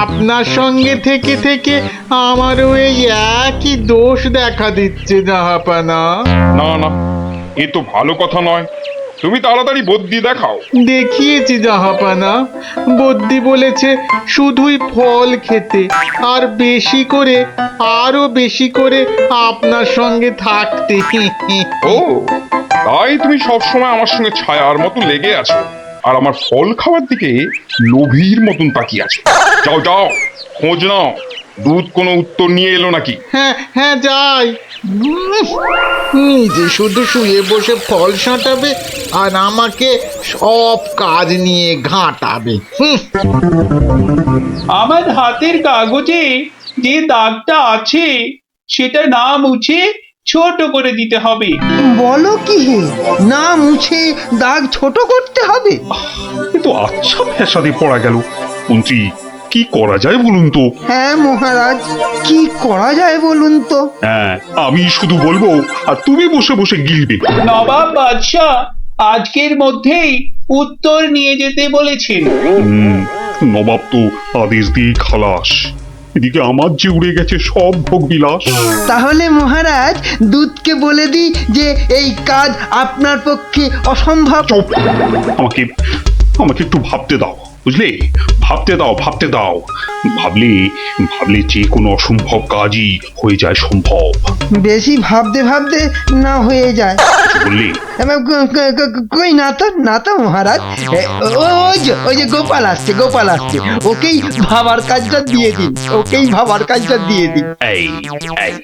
আপনার সঙ্গে থেকে থেকে আমারও এই একই দোষ দেখা দিচ্ছে জাহাপানা। না না, এ তো ভালো কথা নয়। তুমি তাড়াতাড়ি বুদ্ধি দেখাও। দেখিয়েছি জাহাপানা, বদ্যি বলেছে শুধুই ফল খেতে, আর বেশি করে, আরো বেশি করে আপনার সঙ্গে থাকতে। ও, তাই তুমি সবসময় আমার সঙ্গে ছায়ার মতো লেগে আছো, আর আমার ফল খাওয়ার দিকে লোভীর মতন তাকিয়ে আছো। যাও যাও, খোঁজ নাও দুধ কোনো উত্তর নিয়ে এলো নাকি। হ্যাঁ হ্যাঁ, যাই। নিজে শুধু শুয়ে বসে ফল সাঁটাবে আর আমাকে সব কাজ নিয়ে ঘাঁটাবে। আমার হাতের কাগজে যে দাগটা আছে সেটা না মুছে ছোট করে দিতে হবে। বলো কি হে, না মুছে দাগ ছোট করতে হবে? এ তো আচ্ছা ফ্যাসাদে পড়া গেল। মন্ত্রী, কি করা যায় বলুন তো? হ্যাঁ মহারাজ, কি করা যায় বলুন তো? হ্যাঁ, আমি শুধু বলবো আর তুমি বসে বসে গিলবে। নবাব বাদশাহ আজকের মধ্যেই উত্তর নিয়ে যেতে বলেছেন। নবাব তো আদেশ দিয়ে খালাস। এদিকে আমার যে উড়ে গেছে সব ভোগ বিলাস। তাহলে মহারাজ দুধকে বলে দিই যে এই কাজ আপনার পক্ষে অসম্ভব। চুপ! আমাকে আমাকে একটু ভাবতে দাও, বুঝলে? ভাবতে দাও, ভাবতে দাও। ভাবলে ভাবলে যে কোনো অসম্ভব কাজই হয়ে যায় সম্ভব। বেশি ভাবতে ভাবতে না হয়ে যায়। বললে কই না তো, না তো মহারাজ। ওই যে গোপাল আসছে, গোপাল আসছে, ওকেই ভাবার কাজটা দিয়ে দিন, ওকেই ভাবার কাজটা দিয়ে দিন। এই এই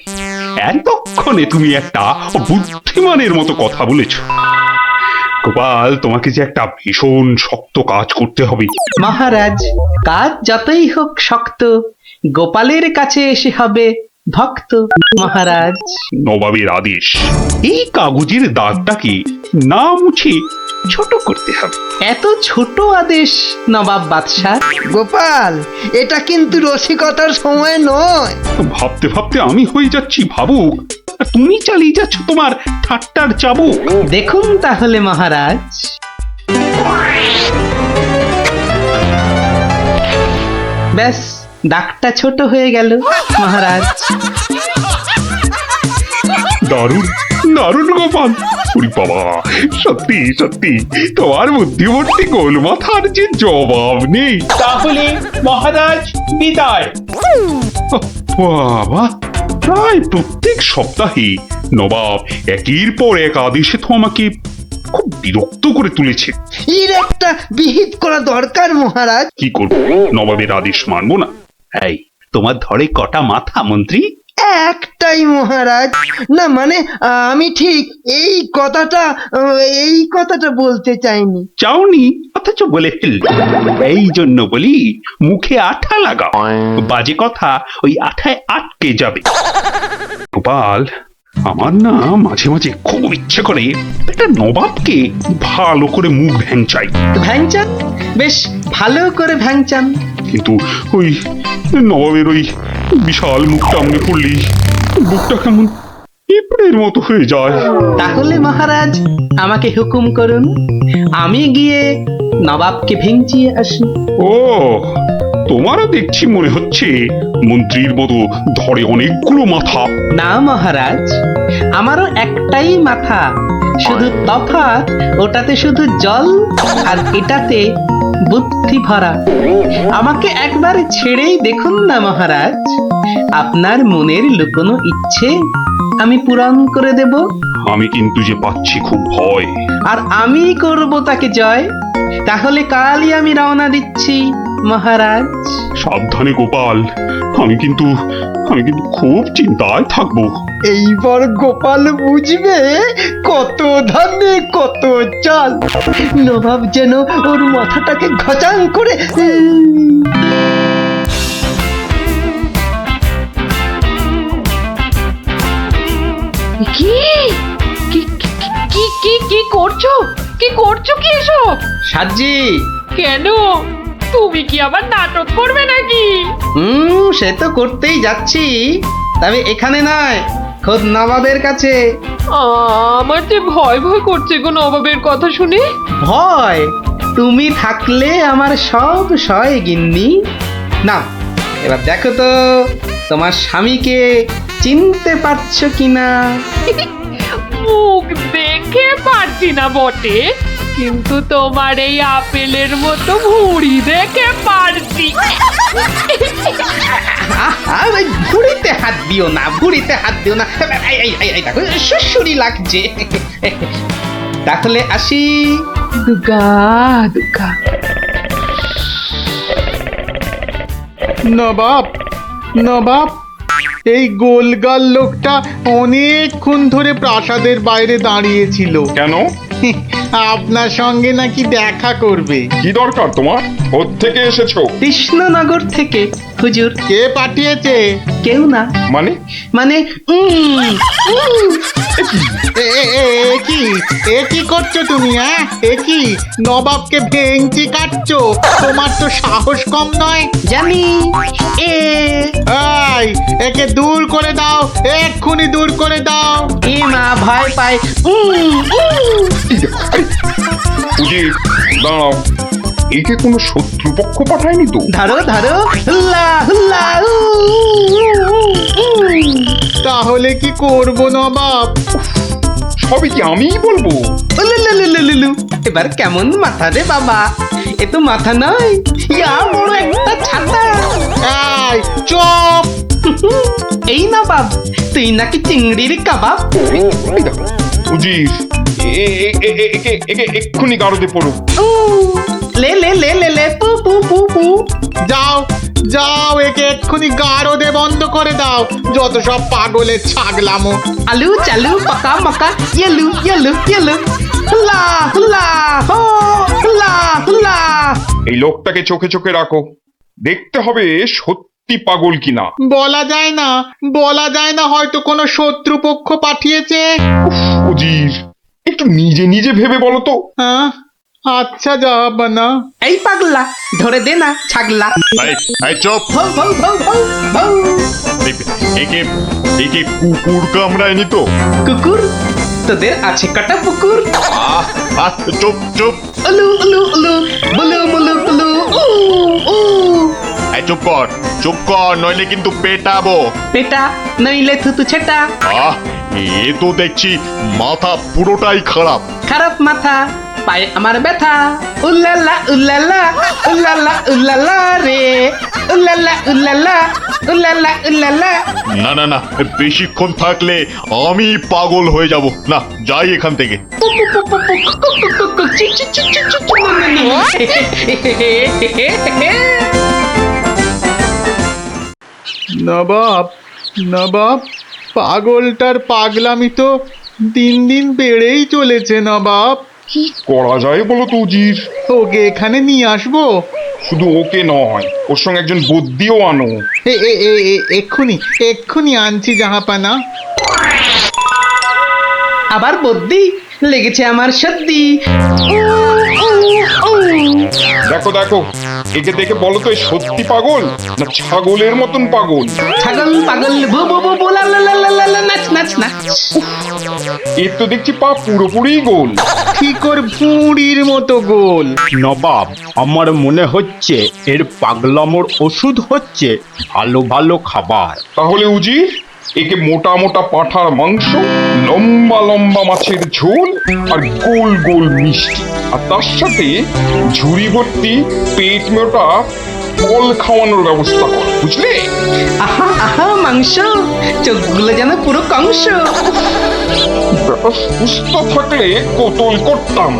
এতক্ষণে তুমি একটা বুদ্ধিমানের মতো কথা বলেছো। গোপাল, তোমাকে যে একটা ভীষণ শক্ত কাজ করতে হবে। মহারাজ, কাজ যতই হোক শক্ত, গোপালের কাছে এসে হবে ভক্ত। মহারাজ, নবাবের আদেশ, এই কাগজের দাগটাকে না মুছে ছোট করতে হবে। এত ছোট আদেশ নবাব বাদশাহ? গোপাল, এটা কিন্তু রসিকতার সময় নয়। ভাবতে ভাবতে আমি হয়ে যাচ্ছি ভাবুক, আর তুমি চালিয়ে যাচ্ছ তোমার ঠাট্টার চাবুক। দেখুন তাহলে মহারাজ। ব্যাস, দাগটা ছোট হয়ে গেল মহারাজ। দারুণ দারুণ গোপাল! ওরে বাবা, সত্যি সত্যি তোমার বুদ্ধিমত্তি গোল মাথার যে জবাব নেই। তাহলে মহারাজ বিদায়। বাবা, প্রায় প্রত্যেক সপ্তাহে নবাব একের পর এক আদেশে তো আমাকে খুব বিরক্ত করে তুলেছে। এর একটা বিহিত করা দরকার মহারাজ। কি করবো, নবাবের আদেশ মানবো না? এই, তোমার ধরে কটা মাথা মন্ত্রী? একটাই মহারাজ। না মানে আমি ঠিক এই কথাটা বলতে চাইনি। চাওনি অথচ বলে ফেললে। এই জন্য বলি, মুখে আঠা লাগাও, বাজে কথা ওই আঠায় আটকে যাবে। গোপাল, আমার না মাঝে মাঝে খুব ইচ্ছে করে একটা নবাবকে ভালো করে মুখ ভ্যাংচাই। ভ্যাংচান, বেশ ভালো করে ভ্যাংচান। কিন্তু ওই নবাবের ওই বিশাল মুখটা মনে পড়লেই বুকটা কেমন পিঁপড়ের মতো হয়ে যায়। তাহলে মহারাজ আমাকে হুকুম করুন, আমি গিয়ে নবাবকে ভেঙচিয়ে আসি। ও, তোমারও দেখছি মনে হচ্ছে মন্ত্রীর মতো ধরে অনেকগুলো মাথা। না মহারাজ, আমারও একটাই মাথা, শুধু তফাৎ ওটাতে শুধু জল আর এটাতে বুদ্ধি ভরা। আমাকে একবার ছেড়েই দেখুন না মহারাজ, আপনার মনের লুকোনো ইচ্ছে আমি পূরণ করে দেব। আমি কিন্তু যে পাচ্ছি খুব ভয়। আর আমি করব তাকে জয়। তাহলে কালই আমি রওনা দিচ্ছি মহারাজ। সাবধানে গোপাল, আমি কিন্তু খুব চিন্তায় থাকবো। এইবার গোপাল বুঝবে কত ধানে কত চাল। নবাব যেন ওর মাথাটাকে ঘচাং করে কি কি কি কি কি করছো? কি করছো কি এসব? সাজি, কেন? তুমি কি আবার নাটক করবে নাকি? সে তো করতেই যাচ্ছি, তবে এখানে নয়, খোদ নবাবের কাছে। আমার যে ভয় ভয় করছে গো নবাবের কথা শুনে। ভয়? তুমি থাকলে আমার সব সয় গিন্নি। না, এবার দেখো তো তোমার স্বামীকে চিনতে পারছো কিনা। মুখ দেখে পারছি না বটে, কিন্তু তোমার এই আপেলের মতো ভুঁড়ি দেখে পারছি। ওই ভুড়িতে হাত দিও না, ভুড়িতে হাত দিও না। এই দেখো সুসুরি লাগছে। তাহলে আসি। দুগা দুগা। নবাব, নবাব, এই গোলগাল লোকটা অনেকক্ষণ ধরে প্রাসাদের বাইরে দাঁড়িয়েছিল। কেন? আপনার সঙ্গে নাকি দেখা করবে। কি দরকার তোমার? থেকে এসেছো? কৃষ্ণনগর থেকে হুজুর। কে পাঠিয়েছে? কেউ না, মানে? মানে এ কি করছো তুমি? হ্যাঁ, এ কি নবাবকে ভেঙচি কাটছো? তোমার তো সাহস কম নয়। জানি এ এই, একে দূর করে দাও, এক্ষুনি দূর করে দাও। এ মা ভয় পায়। উজির, দাঁড়াও, একে কোনো শত্রুপক্ষ পাঠায়নি তো? ধরো ধরো, হুল্লা হুল্লা। তাহলে কি করব নবাব? সবই কি আমিই বলবো? উলুলুলুলুলু। এবার কেমন মাথা রে বাবা, এ তো মাথা নয়, ইয়া বড় একটা ছাতা। এই চুপ! এই না বাব, তুই নাকি চিংড়ির কাবাব। এই দেখো, উজির, একে এক্ষুনি গারদে পড়ো। লে লে লে লে লে পু পু পু পু। যাও যাও, একে এক্ষুনি গারদে বন্ধ করে দাও। যত সব পাগলের ছাগলামো। আলু চালু পাকা মাকা ইয়েলু ইয়েলু ইয়েলু। হুল্লা হুল্লা হো, হুল্লা হুল্লা। এই লোকটাকে চোখে চোখে রাখো, দেখতে হবে সত্যি পাগল কিনা। বলা যায় না, বলা যায় না, হয়তো কোনো শত্রুপক্ষ পাঠিয়েছে। উজির, একটু নিজে নিজে ভেবে বলো তো। হ্যাঁ, আচ্ছা জাহাপানা। এই পাগলা, ধরে দে না ছাগলা। এই চুপ! ভৌ ভৌ ভৌ ভৌ ভৌ। একে একে কুকুর কামড়ায়নি তো? কুকুর? তোদের আছে কটা পুকুর? চুপ চুপ! উলু উলু উলু, বুলু মুলু কুলু, উ উ। এই চুপ কর, নইলে কিন্তু পেটাবো। পেটা নইলে থুতু ছেটা। এ তো দেখছি মাথা পুরোটাই খারাপ। খারাপ মাথা, পায়ে আমার ব্যথা। উল্লালা উল্লালা, উল্লালা উল্লালা রে, উল্লালা উল্লালা, উল্লালা উল্লালা। না না না, বেশিক্ষণ থাকলে আমি পাগল হয়ে যাব। না, যাই এখান থেকে। নবাব, নবাব, পাগলটার পাগলামি তো দিন দিন বেড়েই চলেছে নবাব। কি করা যায় বলো তো উজির? ওকে এখানে নিয়ে আসবো? শুধু ওকে নয়, ওর সঙ্গে একজন বদ্যিও আনো। এক্ষুনি এক্ষুনি আনছি জাহাপানা। আবার বদ্যি লেগেছে আমার সর্দি। দেখো দেখো, একে দেখে বলো তো, এ সত্যি পাগল না ছাগলের মতন পাগল? ছাগল পাগল বু বু বু বু লা লা লা লা লা লা, নাচ নাচ নাচ। এর তো দেখছি পা পুরোপুরি গোল। ঠিক ওর ভুঁড়ির মতো গোল। নবাব, আমার মনে হচ্ছে এর পাগলামোর ওষুধ হচ্ছে ভালো ভালো খাবার। তাহলে উজির, একে মোটা মোটা পাঁঠার মাংস, লম্বা লম্বা মাছের ঝোল, আর গোল গোল মিষ্টি, আর তার সাথে ঝুড়ি ভর্তি পেট মোটা ফল খাওয়ানোর ব্যবস্থা কর, বুঝলে? আহা আহা মাংস, চোখগুলো যেন পুরো কংস। ব্যাপার সুস্থ থাকলে কতল করতাম,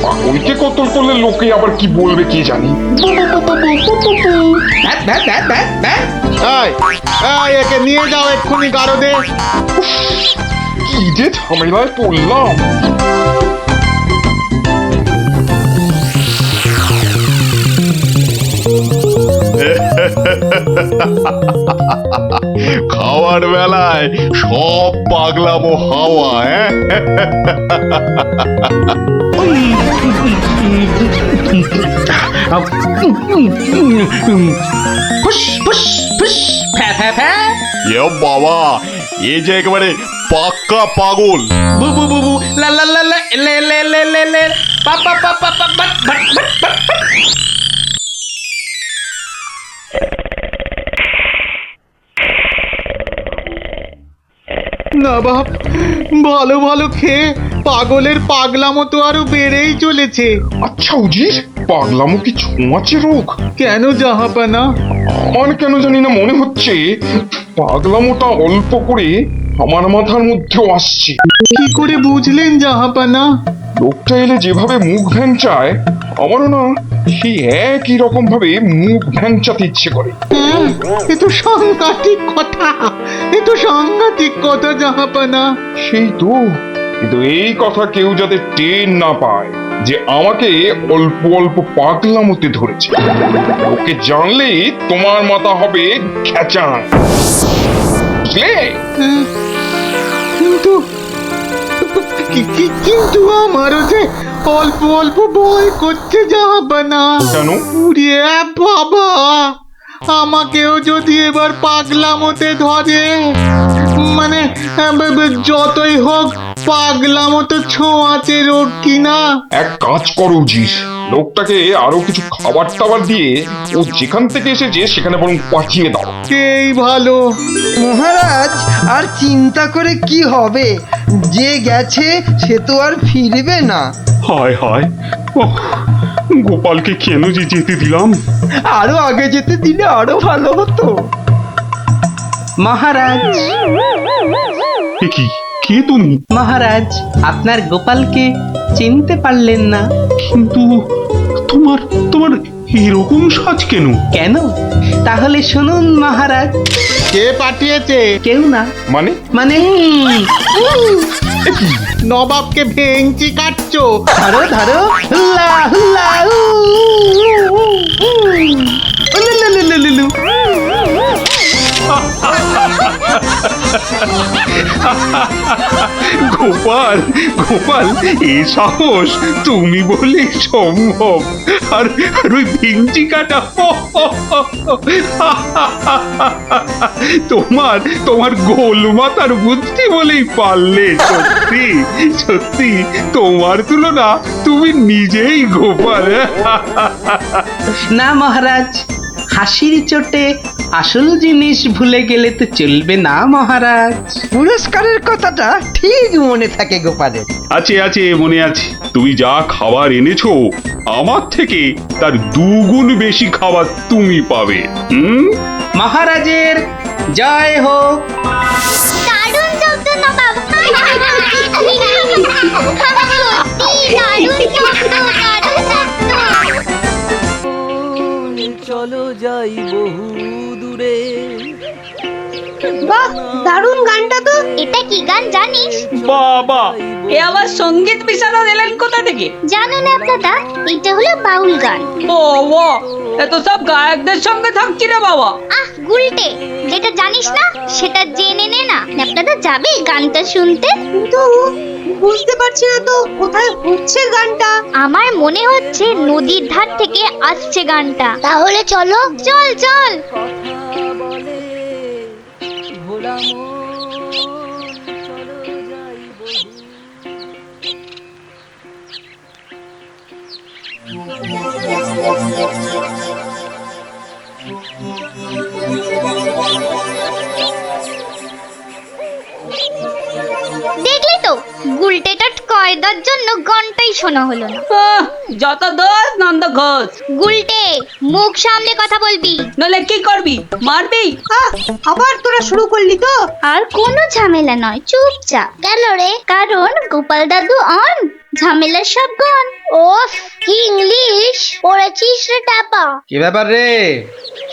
পাগলকে কতল করলে লোকে আবার কি বলবে কে জানি। ধ্যাৎ, ধ্যাৎ, ধ্যাৎ, ধ্যাৎ, ধ্যাৎ। এই একে নিয়ে যাও এক্ষুনি গারদে। কি যে ঝামেলায় পড়লাম। খাওয়ার বেলায় সব পাগলামো হাওয়া। ফুস ফুস ফুস, ফ্যা ফ্যা ফ্যা। এ বাবা, এ যে একেবারে পাক্কা পাগল। বু বু বু বু, লা লা লা লা, লে লে লে লে লে, পা পা পা পা পা, but but but but but. না বাপ, ভালো ভালো খেয়ে পাগলের পাগলামো তো আরো বেড়েই চলেছে। আচ্ছা উজির, পাগলামো কি ছোঁয়াচে রোগ? কেন জাহাপানা? আমার কেন জানি না মনে হচ্ছে পাগলামোটা অল্প করে আমার মাথার মধ্যেও আসছে। কি করে বুঝলেন জাহাপানা? লোকটা এলে যেভাবে মুখ ভ্যাংচায়, আমারও না সেই একই রকম ভাবে মুখ ভ্যাংচাতে ইচ্ছে করে। হ্যাঁ, এ তো সাংঘাতিক কথা, এ তো সাংঘাতিক কথা জাহাপানা। সেই তো, কিন্তু এই কথা কেউ যাতে টের না পায় যে আমাকে অল্প অল্প পাগলামোতে ধরেছে। ওকে জানলেই তোমার মাথা হবে খেচান, বুঝলে? হ্যাঁ, কিন্তু কিন্তু আমারও যে অল্প অল্প ভয় করছে জাহাপানা। কেন? উড়িয়ে বাবা, আমাকেও যদি এবার পাগলামোতে ধরে, মানে যতই হোক পাগলামো তো ছোঁয়াচে রোগ কিনা। এক কাজ করো উজির, লোকটাকে আরো কিছু খাবার টাবার দিয়ে ও যেখান থেকে এসেছে সেখানে বরং পাঠিয়ে দাও। এই ভালো। মহারাজ, আর চিন্তা করে কি হবে? যে গেছে সে তো আর ফিরবে না। হায় হায়, ওহ, গোপালকে কেন যে যেতে দিলাম? আরো আগে যেতে দিলে আরো ভালো হতো। মহারাজ, এ কি, কে তুমি? মহারাজ, আপনার গোপালকে চিনতে পারলেন না? কিন্তু তোমার তোমার এরকম সাজ কেন? কেন? তাহলে শুনুন মহারাজ। কে পাঠিয়েছে? কেউ না, মানে? মানে নবাবকে ভেঙচি কাটছো? ধরো ধরো, হুল্লা হুল্লা, উ, উ, উ, উ, উ। উলুলুলুলুলু। গোপাল, গোপাল, এ সাহস তুমি বলে সম্ভব? আর আর ওই ভিঞ্চি কাটা, তোমার তোমার গোল মাথার বুদ্ধি বলেই পারলে। সত্যি সত্যি তোমার তুলনা তুমি নিজেই গোপাল। না মহারাজ, হাসির চোটে আসল জিনিস ভুলে গেলে তো চলবে না মহারাজ। পুরস্কারের কথাটা ঠিক মনে থাকে গোপালের। আছে আছে, মনে আছে। তুমি যা খাবার এনেছো আমার থেকে তার 2 গুণ বেশি খাবার তুমি পাবে। মহারাজের জয় হোক। দারুণ শব্দ নবাব। সত্যি দারুণ শব্দ, দারুণ শব্দ। চলো যাই বহু দূরে। বাহ, দারুণ গানটা তো। এটা কি গান জানিস? বাবা, এ আবার সঙ্গীত মিশানো দিলেন কোথা থেকে? জানো না দাদা, এটা হলো বাউল গান। ও ও, এত সব গায়কদের সঙ্গে থাকছি রে বাবা। আহ গুলটে, যেটা জানিস না সেটা জেনে নে না। আপনারা যাবে গানটা শুনতে? কিন্তু বুঝতে পারছি না তো কোথায় হচ্ছে গানটা। আমার মনে হচ্ছে নদীর ধার থেকে আসছে গানটা। তাহলে চলো, চল চল। ভোলা মন, চলো যাই বহু। দেখলি তো, গুলটেটা কয়দার জন্য গানটাই শোনা হলো না। যত দোষ নন্দ ঘোষ। গুলটে, মুখ সামলে কথা বলবি, নলে কি করবি? মারবি? আবার তোরা শুরু করলি তো। আর কোনো ঝামেলা নয়, চুপচাপ। কেন রে? কারণ গোপাল দাদু অন, ঝামেলার সব গন। ওফ, কি ইংলিশ পড়েছিস রে টাপা। কি ব্যাপার রে?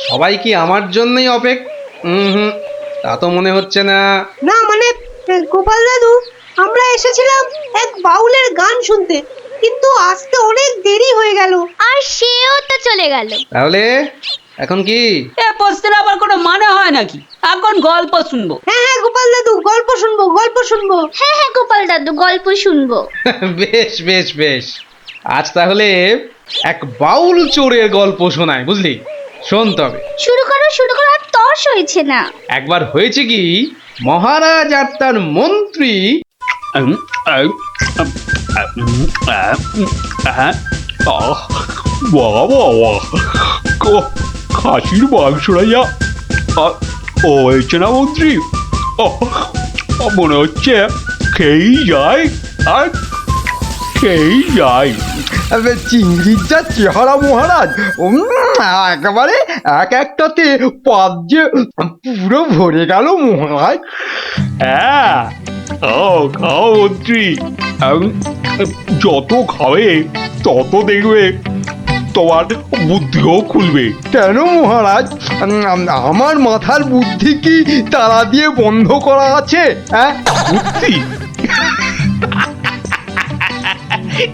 সবাই কি আমার জন্যই তা তো মনে হচ্ছে না। না মানে গোপাল দাদু, আমরা এসেছিলাম এক বাউলের গান শুনতে, কিন্তু আসতে অনেক দেরি হয়ে গেল। আর সেও তো চলে গেল। তাহলে এখন কি? এ প্রশ্নের আবার কোনো মানে হয় নাকি? এখন গল্প শুনবো। হ্যাঁ হ্যাঁ গোপাল দাদু, গল্প শুনবো, গল্প শুনবো। হ্যাঁ হ্যাঁ গোপাল দাদু, গল্প শুনবো। বেশ বেশ বেশ, আজ তাহলে এক বাউল চোরের গল্প শোনায়, বুঝলি? শোন তবে। শুরু করো শুরু করো, আর তর্স হয়েছে না। একবার হয়েছে কি, মহারাজ আর তার মন্ত্রী খাসির মাংসটা যা ও হয়েছে না মন্ত্রী, মনে হচ্ছে খেয়েই যায় আর খেয়েই যায়। চিংড়ির যা চেহারা মহারাজ, একেবারে এক একটাতে পাত যে পুরো ভরে গেল মহারাজ। হ্যাঁ, খাও খাও মন্ত্রী, যত খাবে তত দেখবে তোমার বুদ্ধিও খুলবে। কেন মহারাজ, আমার মাথার বুদ্ধি কি তালা দিয়ে বন্ধ করা আছে? হ্যাঁ, বুদ্ধি?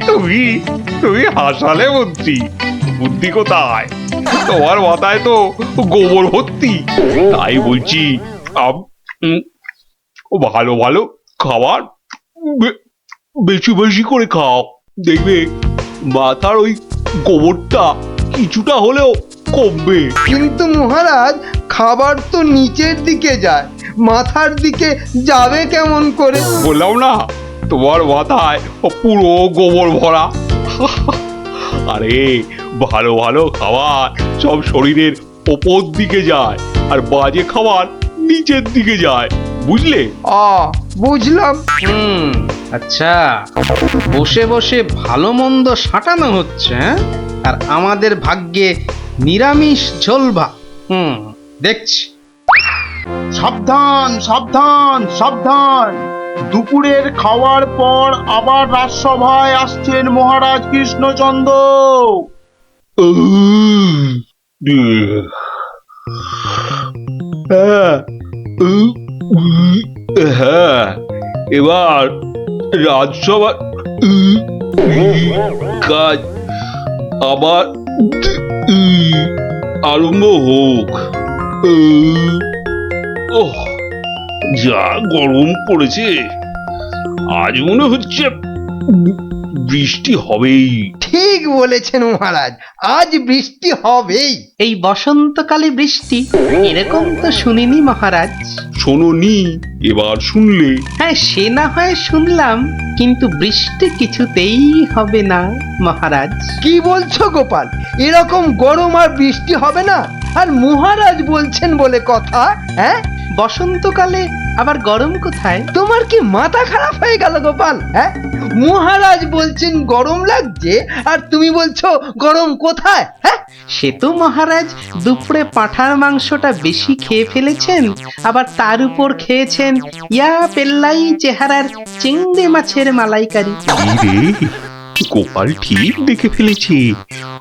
তুমি তুমি হাসালে মন্ত্রী, বুদ্ধি কোথায়? তোমার মাথায় তো গোবর ভর্তি। তাই বলছি ভালো ভালো খাবার বেশি বেশি করে খাও, দেখবে মাথার ওই গোবরটা কিছুটা হলেও কমবে। কিন্তু মহারাজ, খাবার তো নিচের দিকে যায়, মাথার দিকে যাবে কেমন করে? বললাম না, তোমার মাথায় পুরো গোবর ভরা। আরে ভালো ভালো খাবার সব শরীরের ওপর দিকে যায়, আর বাজে খাবার নিচের দিকে যায়, বুঝলে? বুঝলাম। আচ্ছা, বসে বসে ভালো মন্দ সাঁটানো হচ্ছে, হ্যাঁ? আর আমাদের ভাগ্যে নিরামিষ ঝোল ভাত। দেখছি। সাবধান সাবধান সাবধান, দুপুরের খাওয়ার পর আবার রাজসভায় আসছেন মহারাজ কৃষ্ণচন্দ্র। হ্যাঁ, এবার রাজসভার কাজ আবার আরম্ভ হোক। ওহ, যা গরম পড়েছে, আজ মনে হচ্ছে বৃষ্টি হবেই। ঠিক বলেছেন মহারাজ, আজ বৃষ্টি হবেই। এই বসন্তকালে বৃষ্টি এরকম তো শুনিনি মহারাজ। শোনোনি, এবার শুনলে? হ্যাঁ, সে না হয় শুনলাম, কিন্তু বৃষ্টি কিছুতেই হবে না মহারাজ। কি বলছো গোপাল, এরকম গরম আর বৃষ্টি হবে না? আর মহারাজ বলছেন বলে কথা। হ্যাঁ, বসন্তকালে আবার গরম কোথায়? তোমার কি মাথা খারাপ হয়ে গেল গোপাল? হ্যাঁ, মহারাজ বলছেন গরম লাগছে, আর তুমি বলছো গরম কোথায়? হ্যাঁ, সে তো মহারাজ দুপুরে পাঁঠার মাংসটা বেশি খেয়ে ফেলেছেন, আবার তার উপর খেয়েছেন ইয়া পেল্লাই চেহারার চিংড়ি মাছের মালাইকারি। গোপাল ঠিক দেখে ফেলেছে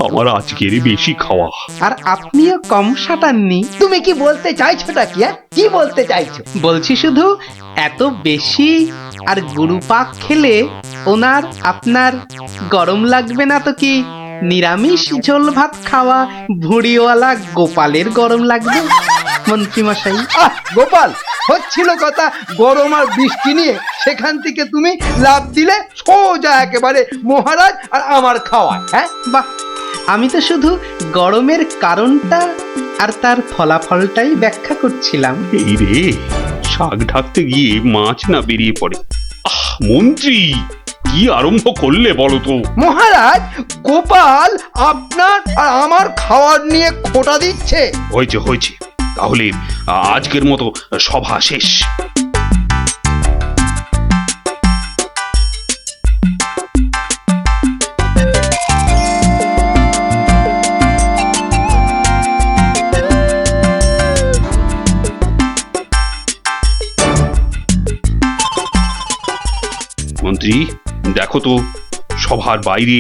আমার আজকের বেশি খাওয়া। আর আপনিও কম সাটাননি। তুমি কি বলতে চাইছোটা কি? কি বলতে চাইছো? বলছি শুধু এত বেশি আর গুরুপাক খেলে ওনার আপনার গরম লাগবে না তো কি নিরামিষ ঝোল ভাত খাওয়া ভুঁড়িওয়ালা গোপালের গরম লাগবে মন্ত্রী মশাই? গোপাল, হচ্ছিল কথা গরম আর বৃষ্টি নিয়ে, সেখান থেকে তুমি লাভ দিলে সোজা একেবারে মহারাজ আর আমার খাওয়া। হ্যাঁ, বাহ, আমি তো শুধু গরমের কারণটা আর তার ফলাফলটাই ব্যাখ্যা করছিলাম। এই রে, শাক ঢাকতে গিয়ে মাছ না বেরিয়ে পড়ে। মন্ত্রী, কি আরম্ভ করলে বলো তো? মহারাজ, গোপাল আপনার আর আমার খাওয়ার নিয়ে খোঁটা দিচ্ছে। হয়েছে হয়েছে, তাহলে আজকের মতো সভা শেষ। মন্ত্রী, দেখো তো সভার বাইরে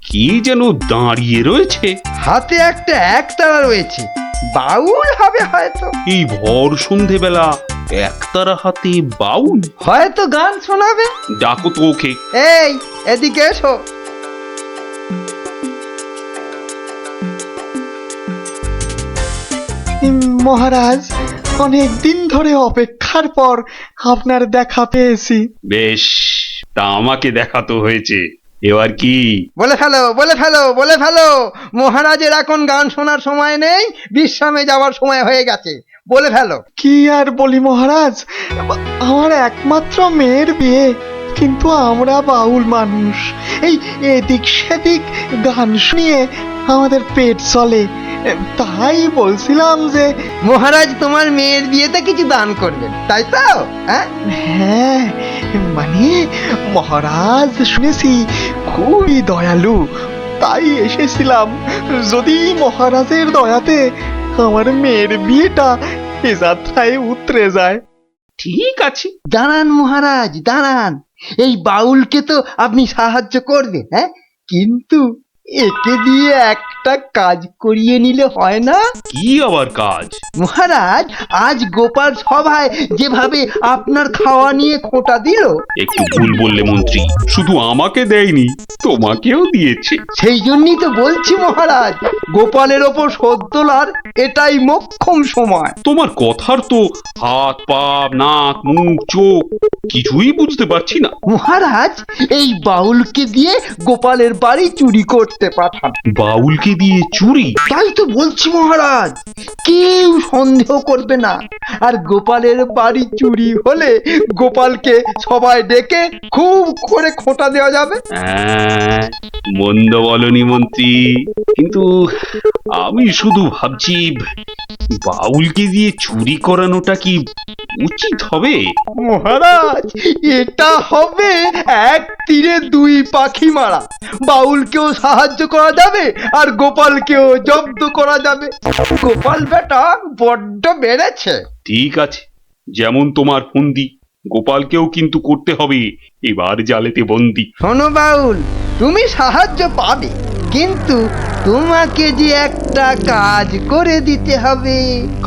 কি যেন দাঁড়িয়ে রয়েছে। হাতে একটা একতারা রয়েছে, বাউল হবে হয়তো। এই ভর সন্ধেবেলা একতারা হাতে বাউল? হয়তো গান শোনাবে। ডাকো তো ওকে। এই, এদিকে এসো। মহারাজ, অনেক দিন ধরে অপেক্ষার পর আপনার দেখা পেয়েছি। বেশ, তা আমাকে দেখাতো হয়েছে, এবার কি? বলে ফেলো, বলে ফেলো, বলে ফেলো। মহারাজের এখন গান শোনার সময় নেই, বিশ্রামে যাওয়ার সময় হয়ে গেছে। বলে ফেলো। কি আর বলি মহারাজ, আমার একমাত্র মেয়ের বিয়ে, কিন্তু আমরা বাউল মানুষ, এই এদিক সেদিক গান শুনিয়ে আমাদের পেট চলে। তাই বলছিলাম যে মহারাজ তোমার মেয়ের বিয়েতে কিছু দান করবেন, তাই তো? হ্যাঁ, মানে মহারাজ শুনেছি খুবই দয়ালু, তাই এসেছিলাম। যদি মহারাজের দয়াতে আমার মেয়ের বিয়েটা এ যাত্রায় উতরে যায়। ঠিক আছে, দাঁড়ান মহারাজ, দাঁড়ান। এই বাউলকে তো আপনি সাহায্য করবেন, হ্যাঁ, কিন্তু একে দিয়ে একটা কাজ করিয়ে নিলে হয় না? কি আবার কাজ? মহারাজ, আজ গোপাল সভায় যেভাবে আপনার খাওয়া নিয়ে খোঁটা দিল, একটু ভুল বললে মন্ত্রী, শুধু আমাকে দেয়নি, তোমাকেও দিয়েছে। সেই জন্যই তো বলছি মহারাজ, গোপালের ওপর শোধ তোলার এটাই মোক্ষম সময়। তোমার কথার তো হাত পা নাক মুখ চোখ কিছুই বুঝতে পারছি না। মহারাজ, এই বাউলকে দিয়ে গোপালের বাড়ি চুরি করতে পাঠান। বাউলকে দিয়ে চুরি? তাই তো বলছি মহারাজ, কেউ সন্দেহ করবে না। আর গোপালের বাড়ি চুরি হলে গোপালকে সবাই ডেকে খুব করে খোঁটা দেওয়া যাবে। মন্দ বলনি মন্ত্রী, কিন্তু আমি শুধু ভাবছি বাউলকে দিয়ে চুরি করানোটা কি উচিত হবে? মহারাজ, এটা হবে এক তীরে দুই পাখি মারা। বাউলকেও সাহায্য করা যাবে আর গোপালকেও জব্দ করা যাবে। গোপাল বেটা বড্ড বেড়েছে। ঠিক আছে, যেমন তোমার ফন্দি, গোপালকেও কিন্তু করতে হবে এবার জালেতে বন্দি। শোনো বাউল, তুমি সাহায্য পাবে, কিন্তু তোমাকে যে একটা কাজ করে দিতে হবে।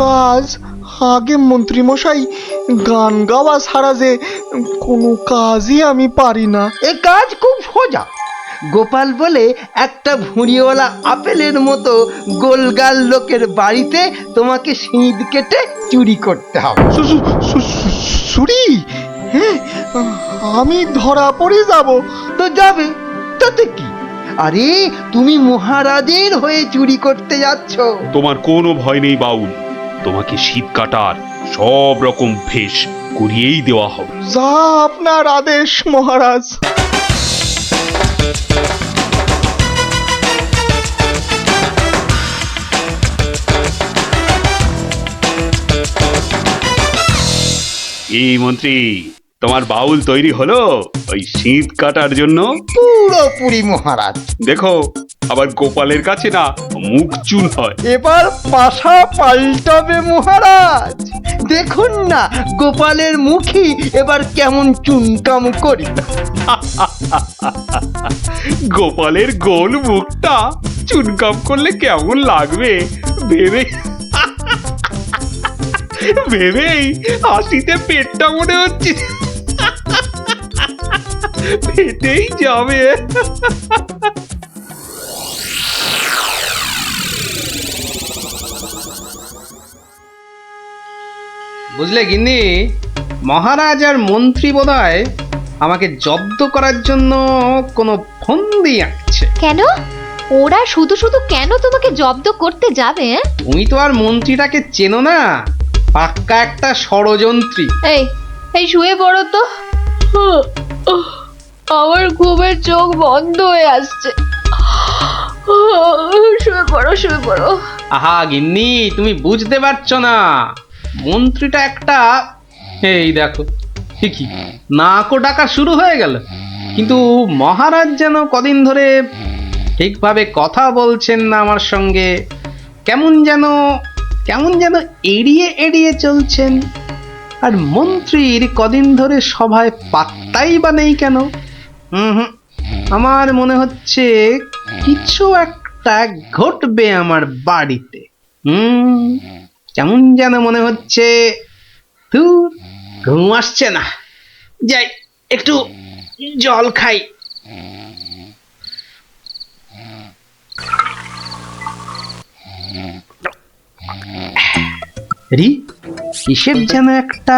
কাজ? আগে মন্ত্রী মশাই, গান গাওয়া ছাড়া যে কোনো কাজই আমি পারি না। এ কাজ খুব সোজা। গোপাল বলে একটা ভুঁড়িওয়ালা আপেলের মতো গোলগাল লোকের বাড়িতে তোমাকে সিঁধ কেটে চুরি করতে হবে। চুরি? হ্যাঁ, আমি ধরা পড়ে যাব তো যাবে, তাতে কি? আরে, তুমি মহারাজের হয়ে চুরি করতে যাচ্ছ। তোমার কোনো ভয় নেই বাউল, তোমাকে শীত কাটার সব রকম ভেষ করিয়েই দেওয়া হবে। যা আপনার আদেশ মহারাজ। এই মন্ত্রী, তোমার বাউল তৈরি হলো ওই শীত কাটার জন্য? পুরোপুরি মহারাজ। দেখো, আবার গোপালের কাছে না মুখ চুন হয়। এবার পাশা পাল্টাবে মহারাজ। দেখুন না গোপালের মুখই এবার কেমন চুনকাম করি। গোপালের গোল মুখটা চুনকাম করলে কেমন লাগবে ভেবেই হাসিতে পেটটা মনে হচ্ছে পেটেই যাবে। বুঝলে গিন্নি, মহারাজ আর মন্ত্রী বোধহয় আমাকে জব্দ করার জন্য কোনো ফন্দি আঁকছে। কেন? ওরা শুধু শুধু কেন তোমাকে জব্দ করতে যাবে? তুমি তো আর মন্ত্রীটাকে চেনো না, পাক্কা একটা ষড়যন্ত্রী। এই শুয়ে পড়ো তো, আমার ঘুমের চোখ বন্ধ হয়ে আসছে। শুয়ে পড়ো, শুয়ে পড়ো। আহা গিন্নি, তুমি বুঝতে পারছো না, মন্ত্রীটা একটা, এই দেখো ঠিকই নাকও ডাকা শুরু হয়ে গেল। কিন্তু মহারাজ যেন কদিন ধরে ঠিকভাবে কথা বলছেন না আমার সঙ্গে, কেমন যেন এড়িয়ে এড়িয়ে চলছেন। আর মন্ত্রীর কদিন ধরে সভায় পাত্তাই বা নেই কেন? আমার মনে হচ্ছে কিছু একটা ঘটবে আমার বাড়িতে। কেমন যেন মনে হচ্ছে। ঘুম আসছে না, যাই একটু জল খাই। কিসের যেন একটা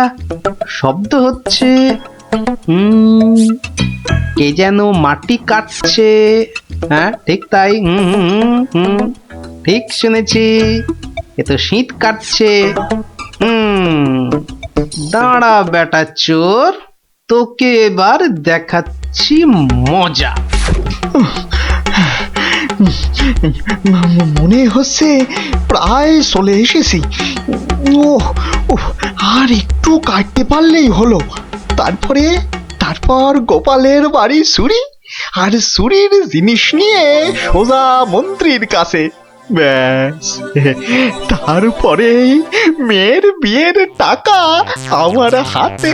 শব্দ হচ্ছে। কে যেন মাটি কাটছে। হ্যাঁ, ঠিক তাই। ঠিক শুনেছি, এ তো শীত কাটছে। দাঁড়া বেটা চোর, তোকে এবার দেখাচ্ছি মজা। মনে হচ্ছে প্রায় চলে এসেছি। আর একটু কাটতে পারলেই হলো। তারপর গোপালের বাড়ি চুরি, আর চুরির জিনিস নিয়ে সোজা মন্ত্রীর কাছে। ব্যাস, তারপরে মেয়ের বিয়ের টাকা আমার হাতে।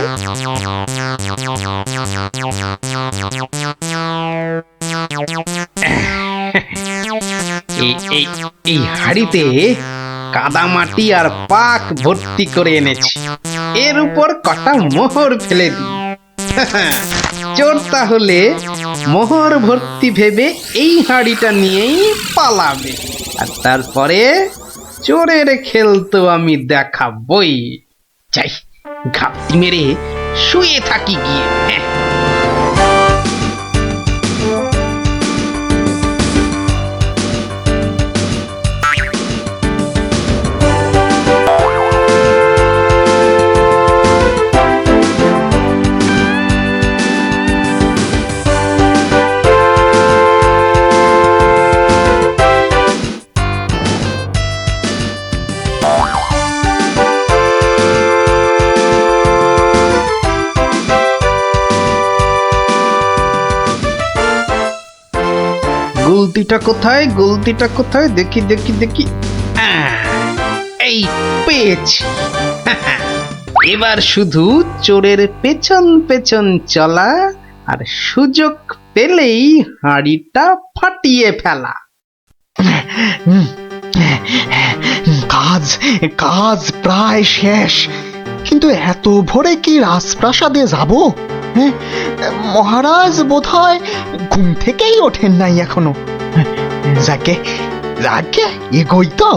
এই হাড়িতে কাদামাটি আর পাক ভর্তি করে এনেছি, এর উপর কটা মোহর ফেলে দিই। চোর তাহলে মোহর ভর্তি ভেবে এই হাড়িটা নিয়েই পালাবে, আর তারপরে চোরের খেল তো আমি দেখাবই। যাই, ঘাপটি মেরে শুয়ে থাকি গিয়ে। গুলতিটা কোথায় দেখি। এই পেয়েছি। এবার শুধু চোরের পেছন পেছন চলা, আর সুযোগ পেলেই হাঁড়িটা ফাটিয়ে ফেলা। কাজ প্রায় শেষ, কিন্তু এত ভোরে কি রাজপ্রাসাদে যাব? মহারাজ বোধহয় ঘুম থেকেই ওঠেন নাই এখনো। যাকে এগোই তো,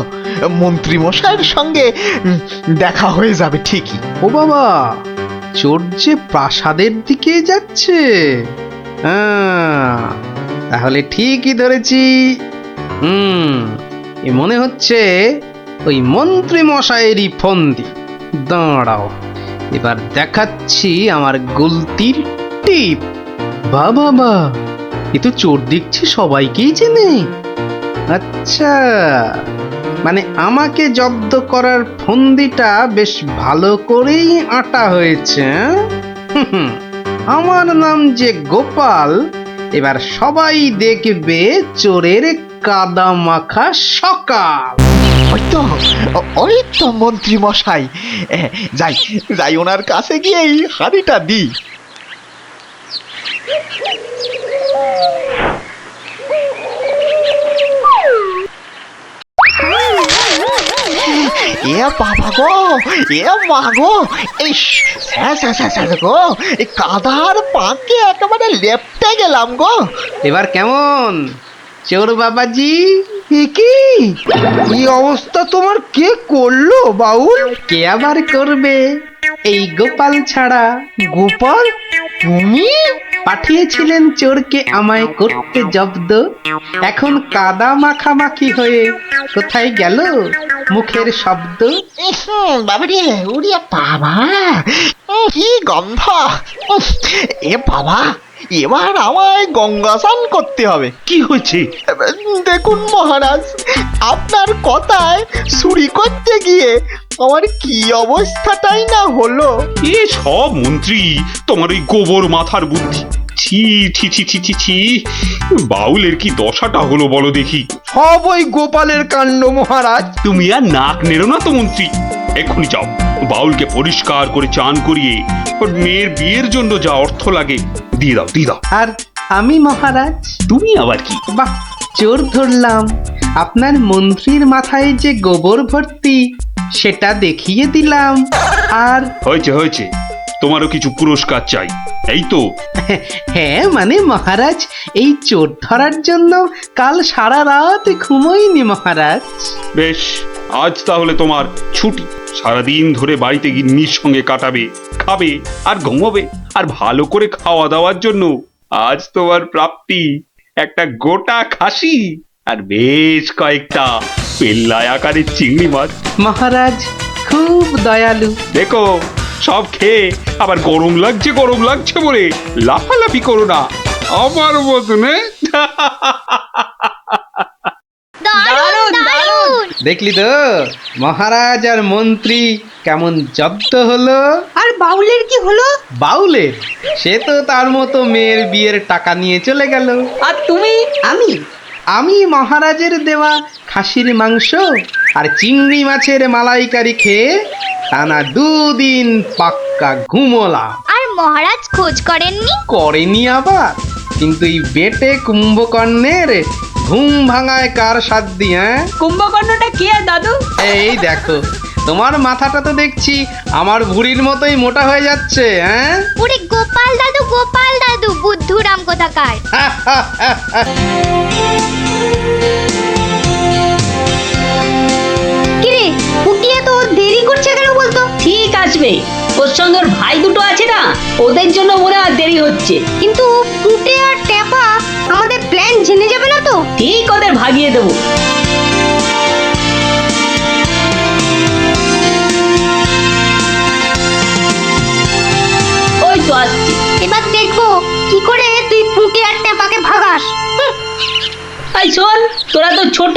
মন্ত্রী মশাইয়ের সঙ্গে দেখা হয়ে যাবে ঠিকই। ও বাবা, চোর যে প্রাসাদের দিকে যাচ্ছে। তাহলে ঠিকই ধরেছি। এ মনে হচ্ছে ওই মন্ত্রী মশাইয়েরই ফন্দি। দাঁড়াও, এবার দেখাচ্ছি আমার গুলতির টিপ। বাবা, এ তো চোর দেখছি সবাইকেই চেনে। আচ্ছা, মানে আমাকে জব্দ করার ফন্দিটা বেশ ভালো করেই আটা হয়েছে। আমার নাম যে গোপাল, এবার সবাই দেখবে চোরের কাদা মাখা সকাল। ওই তো মন্ত্রী মশাই। যাই ওনার কাছে গিয়ে এই হাড়িটা দিই। এ বাবা গো, এ মা গো, এই গো, এই কাদার পাকে একেবারে লেপটে গেলাম গো। এবার কেমন চোর বাবাজি? কি অবস্থা তোমার? কে করলো বাউল? কে আবার করবে, এই গোপাল ছাড়া। গোপাল? তুমি পাঠিয়েছিলেন চোরকে আমায় করতে জব্দ। এখন কাদা মাখামাখি হয়ে কোথায় গেল মুখের শব্দ? বাবারে, উড়িয়া বাবা, কি গন্ধ! এ বাবা, এবার আমায় গঙ্গা স্নান করতে হবে। কি হয়েছে? দেখুন মহারাজ, আপনার কথায় চুরি করতে গিয়ে আমার কি অবস্থাটাই না হলো। এ সব মন্ত্রী তোমার ওই গোবর মাথার বুদ্ধি। ছি ছি ছি ছি ছি ছি, বাউলের কি দশাটা হলো বলো দেখি। সব ওই গোপালের কাণ্ড মহারাজ। তুমি আর নাক নেড়ো না তো মন্ত্রী, এক্ষুনি যাও বাউলকে পরিষ্কার করে চান করিয়ে ওর মেয়ের বিয়ের জন্য যা অর্থ লাগে দিয়ে দাও। আর আমি মহারাজ? তুমি আবার কি? বাহ, চোর ধরলাম, আপনার মন্ত্রীর মাথায় যে গোবর ভর্তি সেটা দেখিয়ে দিলাম। আর হয়েছে, তোমারও কিছু পুরস্কার চাই, এই তো? হ্যাঁ, মানে মহারাজ, এই চোর ধরার জন্য কাল সারা রাত ঘুমোইনি মহারাজ। বেশ, আজ তাহলে তোমার ছুটি। সারাদিন ধরে বাড়িতে গিন্নির সঙ্গে কাটাবে, খাবে আর ঘুমোবে। আর ভালো করে খাওয়া দাওয়ার জন্য আজ তোমার প্রাপ্তি একটা গোটা খাসি আর বেশ কয়েকটা পেল্লাই আকারের চিংড়ি মাছ। মহারাজ খুব দয়ালু। দেখো, সব খেয়ে আবার গরম লাগছে বলে লাফালাফি করো না আমার মতনে। দারুণ দারুণ। দেখলি তো মহারাজ আর মন্ত্রী কেমন জব্দ হলো। আর বাউলের কি হলো? বাউলের সে তো তার মতো মেয়ের বিয়ের টাকা নিয়ে চলে গেল। আর তুমি? আমি মহারাজের দেওয়া খাসির মাংস আর চিংড়ি মাছের মালাইকারি খেয়ে টানা 2 দিন পাক্কা ঘুমোলাম। আর মহারাজ খোঁজ করেননি? করেনি আবার, কিন্তু এই বেটে কুম্ভকর্ণের ঘুম ভাঙায় কার সাধ্যি? হ্যাঁ, কুম্ভকর্ণটা কে দাদু? এই দেখো, তোমার মাথাটা তো দেখছি আমার ভুঁড়ির মতোই মোটা হয়ে যাচ্ছে। হ্যাঁ, ওরে গোপাল দাদু বুদ্ধুরাম কোথাকার। কিরে পুটিয়ে তো দেরি করছে কেন বলতো? ঠিক আসবে, ওর সঙ্গে ওর ভাই দুটো আছে না, ওদের জন্য মনে হয় দেরি হচ্ছে। কিন্তু পুটে আর টেপা আমাদের প্ল্যান জেনে যাবে না তো? ঠিক ওদের ভাগিয়ে দেবো। ওই তো আসছি। এবার দেখবো কি করে তুই পুটে আর টেপাকে ভাগাস। এই শোন, তোরা তো ছোট,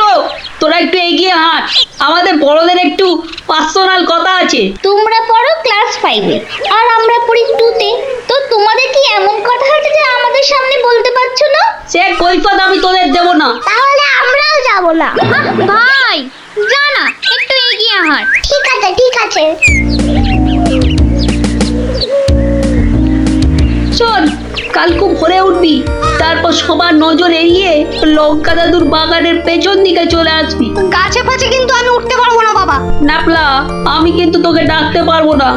তোরা একটু এগিয়ে হাঁট, আমাদের বড়দের একটু পার্সোনাল কথা আছে। তোমরা পড়ো ক্লাস 5-এ আর আমরা পড়ি 2-তে, তো তোমাদের কি এমন কথা আছে যে আমাদের সামনে বলতে পারছো না? সে কৈফত আমি তোদের দেবো না। তাহলে আমরাও যাব না। ভাই জানা একটু এগিয়ে হাঁট। ঠিক আছে। শোন, কাল খুব ভোরে উঠবি, তারপর সবার নজর এড়িয়ে লঙ্কা দাদুর বাগানের পেছন দিকে চলে আসবি। গাছে ফাছে কিন্তু আমি উঠতে পারবো না বাবা। নাপলা, আমি কিন্তু তোকে ডাকতে পারবো না।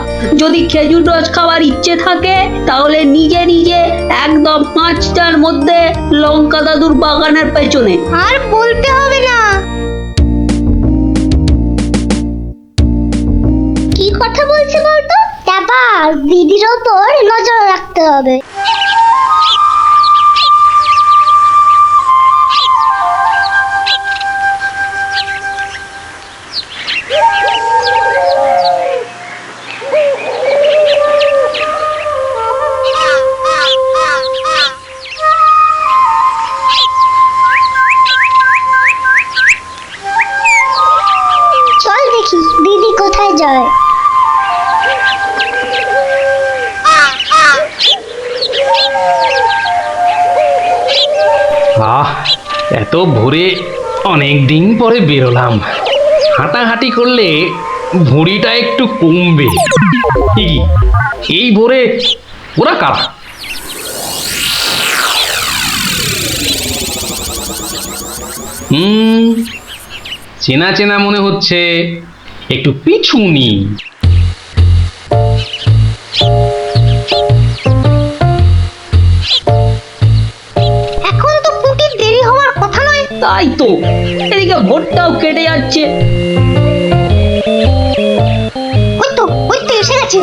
যদি খেজুর রস খাওয়ার ইচ্ছে থাকে তাহলে নিজে নিজে একদম 5টার মধ্যে লঙ্কা দাদুর বাগানের পেছনে। আর বলতে হবে না। কি কথা বলছে বলতো? টেপা, দিদির ওপর নজর রাখতে হবে। চল দেখি দিদি কোথায় যায়। এত ভোরে অনেক দিন পরে বেরোলাম। হাঁটাহাঁটি করলে ভুঁড়িটা একটু কমবে। এই ভোরে ওরা কারা? চেনা চেনা মনে হচ্ছে, একটু পিছু নি। এখন তো পুটির দেরি হওয়ার কথা নয়। তাই তো, এদিকে ভোটটাও কেটে যাচ্ছে। ওই তো এসে গেছে।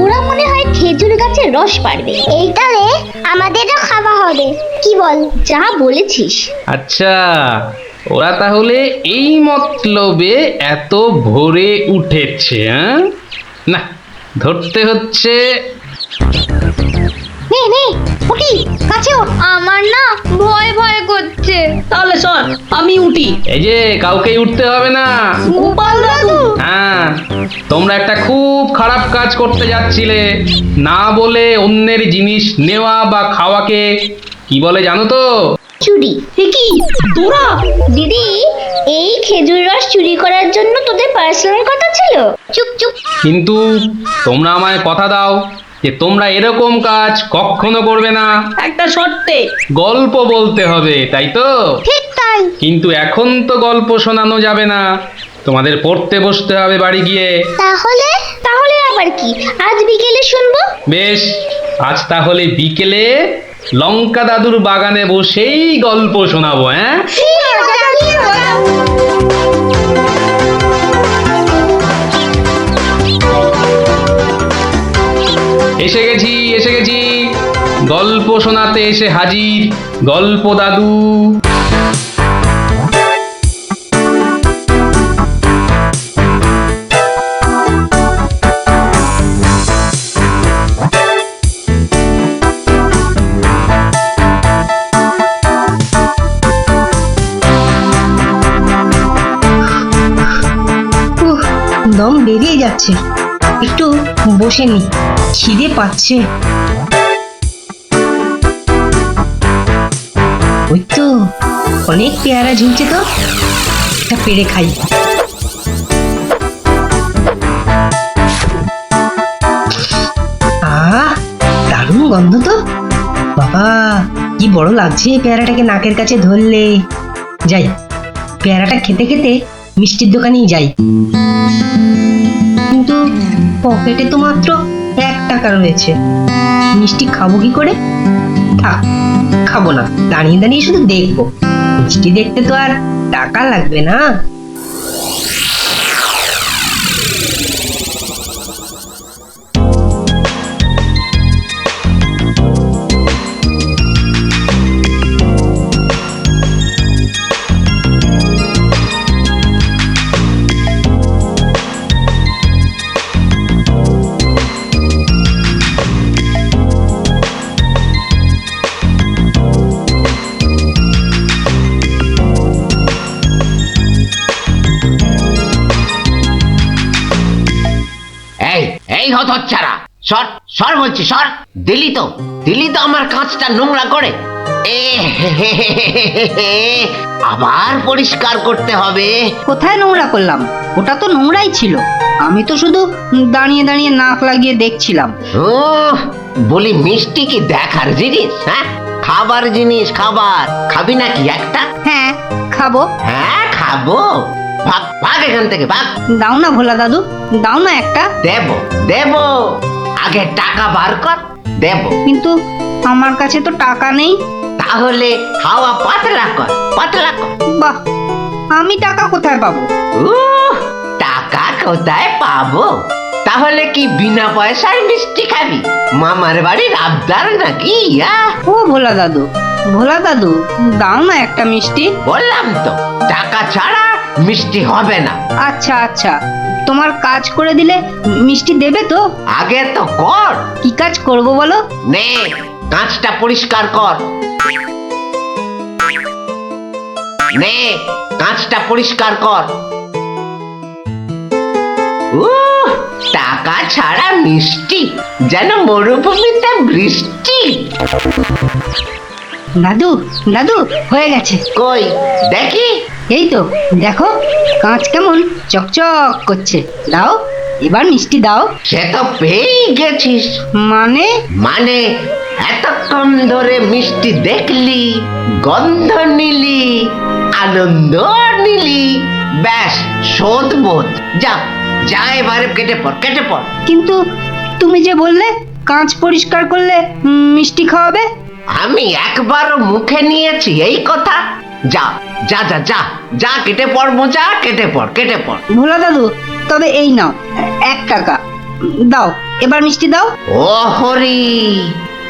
ওরা মনে হয় খেজুর গাছের রস পারবে, এইটারে আমাদেরও খাওয়া হবে। কি বল? যা বলেছিস। আচ্ছা, ওরা তাহলে এই মতলবে এত ভোরে উঠেছে। না, ধরতে হচ্ছে। নে পুটি কাছে ওঠ। আমার না ভয় করছে। তাহলে শোন, আমি উঠি। এই যে, কাউকেই উঠতে হবে না। গোপাল দাদু, হ্যাঁ, তোমরা একটা খুব খারাপ কাজ করতে যাচ্ছিলে। না বলে অন্যের জিনিস নেওয়া বা খাওয়াকে কি বলে জানো তো? চুরি। কি তোরা? দিদি, এই খেজুর রস চুরি করার জন্য তোদের পার্সোনাল কথা ছিল? চুপ। কিন্তু তোমরা আমায় কথা দাও যে তোমরা এরকম কাজ কখনো করবে না। একটা শর্তে। গল্প বলতে হবে, তাই তো? ঠিক তাই। কিন্তু এখন তো গল্প শোনানো যাবে না, তোমাদের পড়তে বসতে হবে বাড়ি গিয়ে। তাহলে আবার কি? আজ বিকেলে শুনবো। বেশ, আজ তাহলে বিকেলে লঙ্কা দাদুর বাগানে বসেই গল্প শোনাবো। হ্যাঁ, এসে গেছি। গল্প শোনাতে এসে হাজির গল্প দাদু। দম বেরিয়ে যাচ্ছে, একটু বসে নি, খিদে পাচ্ছে। ওই তো অনেক পেয়ারা ঝুলছে, তো একটা পেড়ে খাই। আহ, দারুণ গন্ধ তো। বাবা, কি বড় লাগছে পেয়ারাটাকে নাকের কাছে ধরলে। যাই, পেয়ারাটা খেতে খেতে মিষ্টির দোকানেই যাই। কিন্তু পকেটে তো মাত্র 1 টাকা রয়েছে, মিষ্টি খাবো কি করে? থাক, খাবো না, দাঁড়িয়ে দাঁড়িয়ে শুধু দেখবো। মিষ্টি দেখতে তো আর টাকা লাগবে না। এই হতচ্ছাড়া, সর সর বলছি, সর। দিলি তো আমার কাঁচটা নোংরা করে। আবার পরিষ্কার করতে হবে। কোথায় নোংরা করলাম? ওটা তো নোংরাই ছিল। আমি তো শুধু দাঁড়িয়ে দাঁড়িয়ে নাক লাগিয়ে দেখছিলাম। বলি, মিষ্টি কি দেখার জিনিস? হ্যাঁ, খাবার জিনিস। খাবার খাবি নাকি একটা? হ্যাঁ, খাবো। হ্যাঁ, খাবো। ভাগ ভাগ এখান থেকে, ভাগ। দাও না ভোলা দাদু, দাও না একটা। দেব, আগে টাকা বার কর, দেব। কিন্তু আমার কাছে তো টাকা নেই। তাহলে হাওয়া পাতলা কর, পাতলা কর। বাহ, আমি টাকা কোথায় পাবো? টাকা কোথায় পাবো? তাহলে কি বিনা পয়সায় মিষ্টি খাবি? মামার বাড়ির আবদার নাকি? ও ভোলা দাদু, ভোলা দাদু, দাও না একটা মিষ্টি। বললাম তো, টাকা ছাড়া মিষ্টি হবে না। আচ্ছা আচ্ছা, তোমার কাজ করে দিলে মিষ্টি দেবে তো? আগে তো কর। কি কাজ করব বলো? নে, কাঁচটা পরিষ্কার কর। নে, কাঁচটা পরিষ্কার কর। টাকা ছাড়া মিষ্টি যেন মরুভূমিতে বৃষ্টি। দাদু, দাদু, হয়ে গেছে। কই দেখি? এই তো দেখো, কাঁচ কেমন চকচক করছে। দাও, এবার মিষ্টি দাও। সে তো পেয়ে গেছিস। মানে এতক্ষণ ধরে মিষ্টি দেখলি, গন্ধ নিলি, আনন্দ নিলি, ব্যাস শোধ বোধ। যা যা, এবারে কেটে পড়, কেটে পড়। কিন্তু তুমি যে বললে কাঁচ পরিষ্কার করলে মিষ্টি খাওয়াবে। আমি একবারও মুখে নিয়েছি এই কথা? যা যা যা যা যা, কেটে পড় মোজা, কেটে পড়, কেটে পড়। ভোলা দাদু, তবে এই নাও 1 টাকা দাও, এবার মিষ্টি দাও। ও হরি,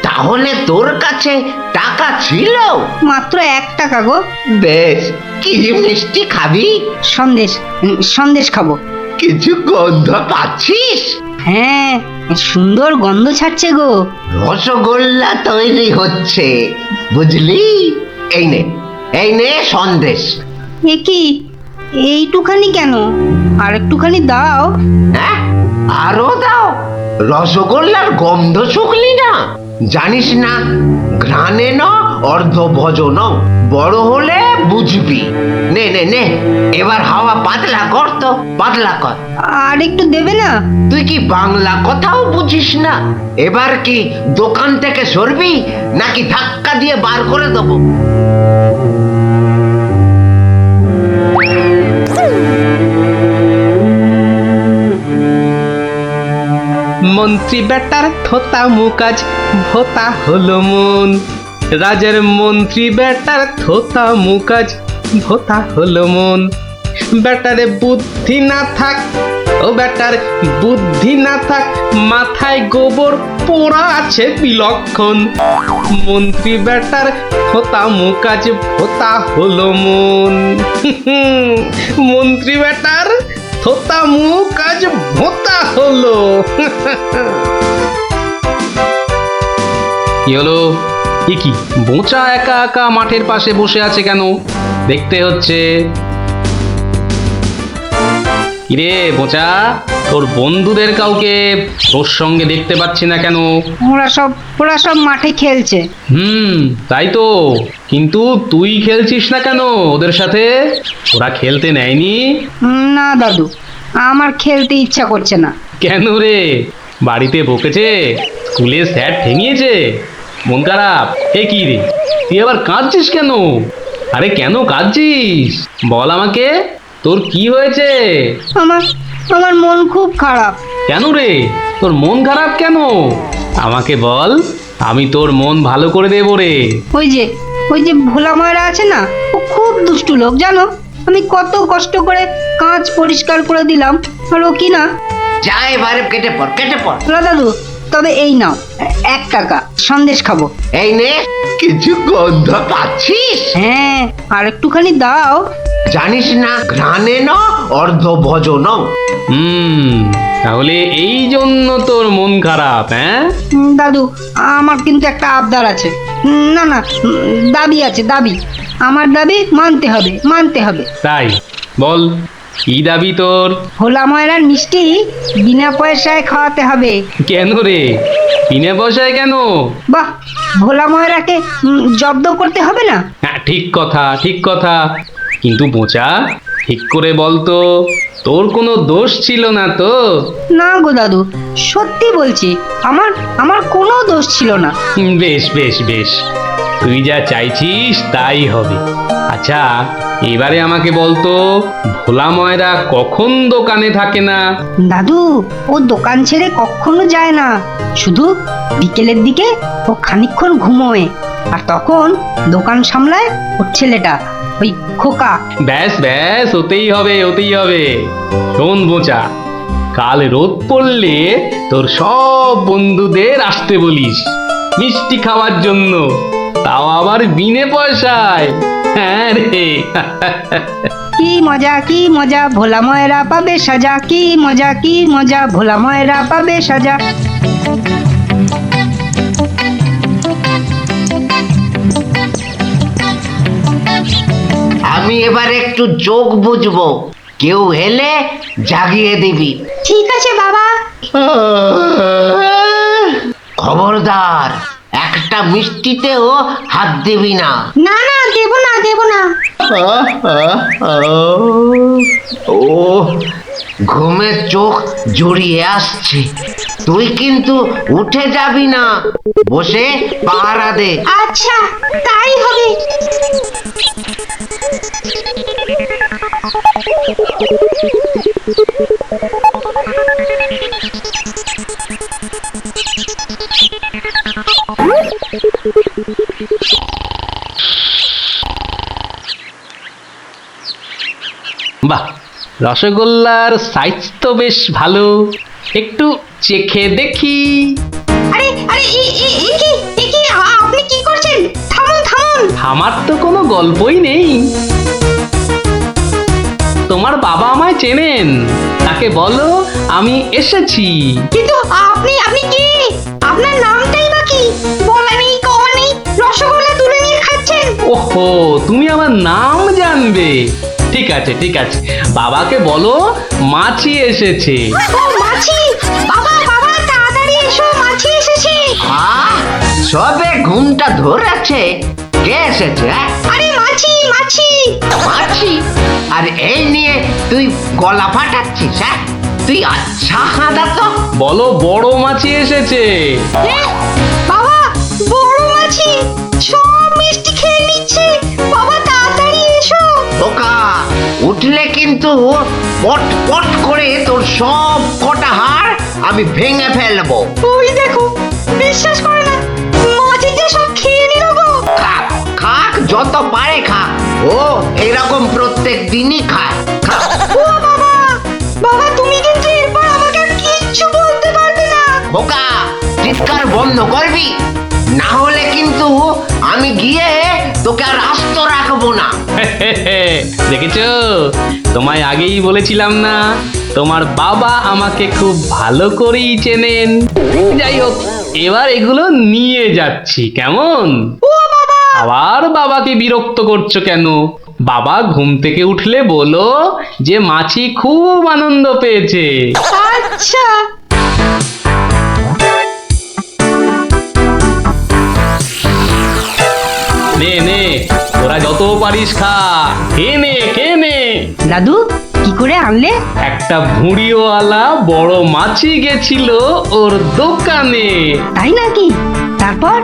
তাহলে তোর কাছে টাকা ছিল? মাত্র 1 টাকা গো। বেশ, কি মিষ্টি খাবি? সন্দেশ, সন্দেশ খাবো। কিছু গন্ধ পাচ্ছিস? হ্যাঁ, সুন্দর গন্ধ ছাড়ছে গো। রসগোল্লা তৈরি হচ্ছে, বুঝলি? এই নে, এই নে সন্দেশ। এ কি, এইটুখানি কেন? আর একটুখানি দাও। হ্যাঁ, আরো দাও। রসগোল্লার গন্ধ শুকলি না? জানিস না, ঘ্রাণে ন অর্ধ ভজন, বড় হলে বুঝবি। নে নে নে, এবার হাওয়া পাতলা কর, তো পাতলা কর। আর একটু দেবে না? তুই কি বাংলা কথাও বুঝিস না? এবার কি দোকান থেকে সরবি, নাকি ধাক্কা দিয়ে বার করে দেবো? মন্ত্রী বেটার থোতা মুকাজ ভোতা হলো মন। রাজার মন্ত্রী বেটার থোতা মুকাজ ভোতা হলো মন। বেটারে বুদ্ধি না থাক ও বেটার বুদ্ধি না থাক মাথায় গোবর পোড়া আছে বিলক্ষণ মন্ত্রী বেটার হোতা মুকাজ হোতা হলো মন মন্ত্রী বেটার হোতা মুকাজ ভোতা হলো কি হলো এ কি বোচা একা একা মাঠের পাশে বসে আছে কেন দেখতে হচ্ছে কিরে বোচা তোর বন্ধুদের কাউকে তোর সঙ্গে দেখতে পাচ্ছি না কেন ওরা সব মাঠে খেলছে। তাই তো কিন্তু তুই খেলছিস না কেন ওদের সাথে ওরা খেলতে নেয়নি? না দাদু আমার খেলতে ইচ্ছা করছে না। কেন রে বাড়িতে বকেছে স্কুলে স্যার ঠেঙিয়েছে মন খারাপ? এ কি রে তুই আবার কাঁদছিস কেন? আরে কেন কাঁদছিস বল আমাকে তোর কি হয়েছে? আমার মন খুব খারাপ। কেন রে তোর মন খারাপ কেন আমাকে বল আমি তোর মন ভালো করে দেবো রে। ওই যে ভোলা ময়রা আছে না ও খুব দুষ্টু লোক জানো আমি কত কষ্ট করে কাঁচ পরিষ্কার করে দিলাম আর ও কি না যা এবারে কেটে পড় দাদু তবে এই নাও 1 টাকা সন্দেশ খাবো। এই নে কিছু গন্ধ পাচ্ছিস? হ্যাঁ আর একটুখানি দাও। জানিস না ঘ্রাণে ন অর্ধ ভজন। তাহলে এই জন্য তোর মন খারাপ? হ্যাঁ দাদু আমার কিন্তু একটা আবদার আছে। না দাবি আছে দাবি আমার দাবি মানতে হবে। তাই বল কি দাবি তোর? ভোলা ময়রার মিষ্টি বিনা পয়সায় খাওয়াতে হবে। কেন রে বিনা পয়সায় কেন? বাহ ভোলা ময়রাকে জব্দ করতে হবে না? হ্যাঁ ঠিক কথা কিন্তু বোচা ঠিক করে বলতো তোর কোনো দোষ ছিল না তো? না গো দাদু সত্যি বলছি আমার কোনো দোষ ছিল না। বেশ তুই যা চাইছিস তাই হবে। আচ্ছা এবারে আমাকে বলতো ভোলা ময়রা কখন দোকানে থাকে না? দাদু ও দোকান ছেড়ে কখনো যায় না শুধু বিকেলের দিকে ও খানিকক্ষণ ঘুমোয় আর তখন দোকান সামলায় ওর ছেলেটা ওই খোকা। ব্যাস ওতেই হবে। শোন বোচা কাল রোদ পড়লে তোর সব বন্ধুদের আসতে বলিস মিষ্টি খাওয়ার জন্য তাও আবার বিনে পয়সায়। হ্যাঁ রে কি মজা ভোলা ময়রা পাবে সাজা কি মজা ভোলা ময়রা পাবে সাজা। আমি এবার একটু যোগ বুঝবো কেউ এলে জাগিয়ে দিবি। ঠিক আছে বাবা। খবরদার একটা মিষ্টিতেও হাত দিবি না। না দেব না। ও ঘুমের চোখ জড়িয়ে আসছে তুই কিন্তু উঠে যাবি না বসে পাহারা দে। আচ্ছা তাই হবে। বাহ রসগোল্লার সাইজ তো বেশ ভালো একটু চেখে দেখি। আরে আপনি কি করছেন? থামুন। আমার তো কোনো গল্পই নেই। তোমার বাবা আমায় চেনেন তাকে বলো আমি এসেছি। কিন্তু আপনি কে? আপনার নামটাই বা কি? বলা নেই কওয়া নেই রসগোল্লা তুলে নিয়ে খাচ্ছেন। ওহো তুমি আমার নাম জানবে? ঠিক আছে বাবাকে বলো মাছি এসেছে। ও মাছি বাবা তাড়াতাড়ি এসো মাছি এসেছে। সবে ঘুমটা ধরেছে কে এসেছে? আরে মাছি। আর এই নিয়ে তুই গলা ফাটাচ্ছিস? হ্যাঁ তুই আচ্ছা হাঁদা তো বলো বড় মাছি এসেছে। বাবা বড় মাছি সব মিষ্টি খেয়ে নিচ্ছে। বাবা তাড়াতাড়ি এসো। ওকা উঠলে কিন্তু পট করে তোর সব কটা হাড় আমি ভেঙে ফেলবো। ওই দেখো বিশ্বাস করে না মাছি যে সব খেয়ে নিল গো। খাক যত পারে খাক ও এরকম প্রত্যেক দিনই খায়। ও বাবা তুমি কিন্তু চিৎকার বন্ধ করবি, না হলে কিন্তু আমি গিয়ে তোকে আর আস্ত রাখবো না। দেখেছো, তোমায় আগেই বলেছিলাম না তোমার বাবা আমাকে খুব ভালো করেই চেনেন। যাই হোক, এবার এগুলো নিয়ে যাচ্ছি, কেমন? আবার বাবাকে বিরক্ত করছো কেন? বাবা ঘুম থেকে উঠলে বলো যে মাছি খুব আনন্দ পেয়েছে। আচ্ছা। নে নে, তোরা যত পারিস খা, খেয়ে নে খেয়ে নে। দাদু কি করে আনলে? একটা ভুঁড়িওয়ালা বড় মাছি গেছিল ওর দোকানে। তাই নাকি? তারপর?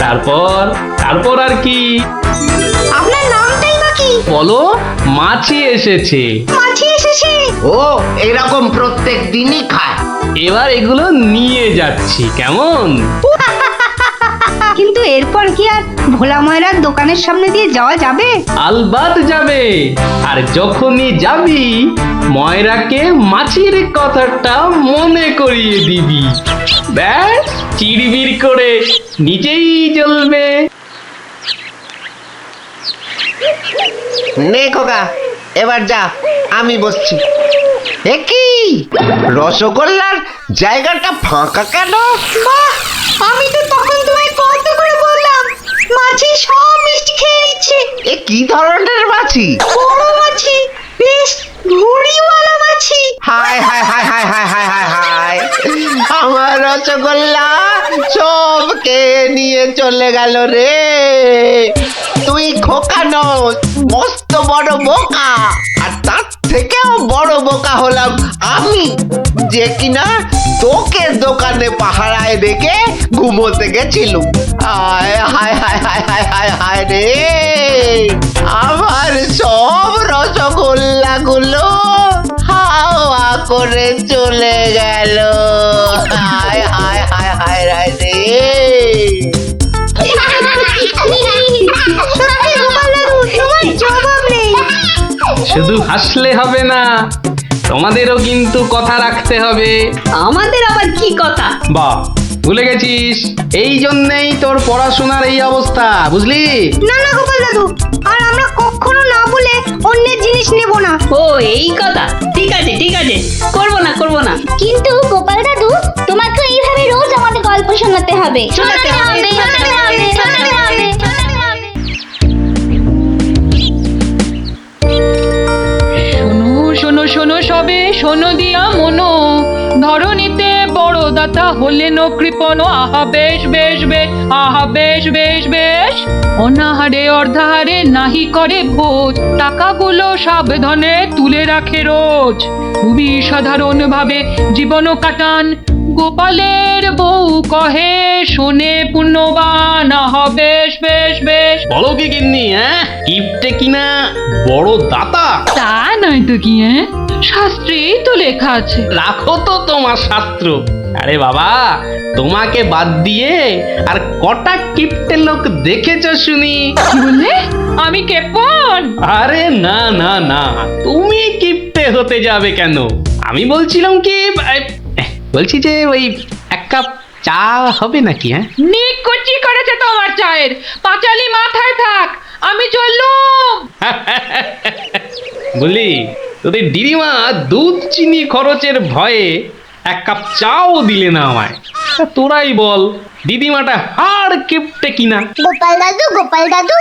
তারপর তারপর আর কি? আপনার নামটাই বা কি? বলো, মাছি এসেছে। মাছি এসেছে? ও এরকম প্রত্যেক দিনই খায়। এবার এগুলো নিয়ে যাচ্ছি, কেমন? কিন্তু এরপর কি আর ভোলা ময়রার দোকানের সামনে দিয়ে যাওয়া যাবে? আলবাত যাবে। আর যখনই যাবি, ময়রাকে মাছির কথাটা মনে করিয়ে দিবি। ব্যাস, চিড়বিড় করে নিজেই জ্বলবে। নে খোকা, এবার যা, আমি বসছি। কি রসগোল্লার জায়গাটা ফাঁকা কেন? বাহ, আমি তো তখন তোমায় কত করে বললাম মাছি সব মিষ্টি খেয়ে নিচ্ছে। এ কি ধরনের মাছি? বড় মাছি, বেশ ভুঁড়িওয়ালা মাছি। হায় হায় হায় হায় হায় হায় হায় হায়, আমার রসগোল্লা সব খেয়ে নিয়ে চলে গেল রে। তুই খোকা নস, মস্ত বড় বোকা। আর তার থেকেও বড় বোকা হলাম আমি, যে কিনা তোকে দোকানে পাহারায় রেখে ঘুমোতে গেছিলুম। হায় হায় হায় হায় হায় হায় হায় রে, আমার সব রসগোল্লা গুলো হাওয়া করে চলে গেল। হায় হায় হায় হায় হায় রে। সত্যি গোপাল দাদু, তোমার জবাব নেই। শুধু হাসলে হবে না, তোমাদেরও কিন্তু কথা রাখতে হবে। আমাদের আবার কি কথা? বাহ, ভুলে গেছিস? এই জন্যেই তোর পড়াশোনার এই অবস্থা, বুঝলি? না না গোপাল দাদু, আর আমরা কখনো না বলে অন্যের জিনিস নেব না। ও এই কথা, ঠিক আছে ঠিক আছে, করবো না করবো না। কিন্তু গোপাল দাদু, তোমাকে এইভাবে রোজ আমাদের গল্প শোনাতে হবে। শোনাতে হবে, শোনাতে হবে, শোনাতে হবে। শোনো শোনো সবে, শোনো দিয়া মনো, ধরণীতে বড় দাতা হলেন কৃপণ। আহা বেশ বেশ বেশ, আহা বেশ বেশ বেশ, অনাহারে অর্ধাহারে নাহি করে ভোজ, টাকাগুলো সাবধানে তুলে রাখে রোজ। খুবই সাধারণ ভাবে জীবন কাটান, গোপালের বউ কহে শোনে পুণ্যবান। আহা বেশ বেশ বেশ। বলো কি গিন্নি, হ্যাঁ? কিপটে কিনা বড় দাতা? তা নয় তো কি, হ্যাঁ, শাস্ত্রেই তো লেখা আছে। রাখো তো তোমার শাস্ত্র। আরে বাবা, তোমাকে বাদ দিয়ে আর কটা কিপটে লোক দেখেছো শুনি? কি বললে? আমি কেপন? আরে না না না, তুমি কিপটে হতে যাবে কেন? আমি বলছিলাম কি, বলছি যে ওই এক কাপ চা হবে নাকি? হ্যাঁ, নিকুচি করেছে তোমার চায়ের, পাঁচালি মাথায় থাক, আমি চললুম। বলি, তোদের দিদিমা দুধ চিনি খরচের ভয়ে এক কাপ চাও দিলে না আমায়। তা তোরাই বল, দিদিমাটা হাড় কিপটে কিনা? গোপাল দাদু,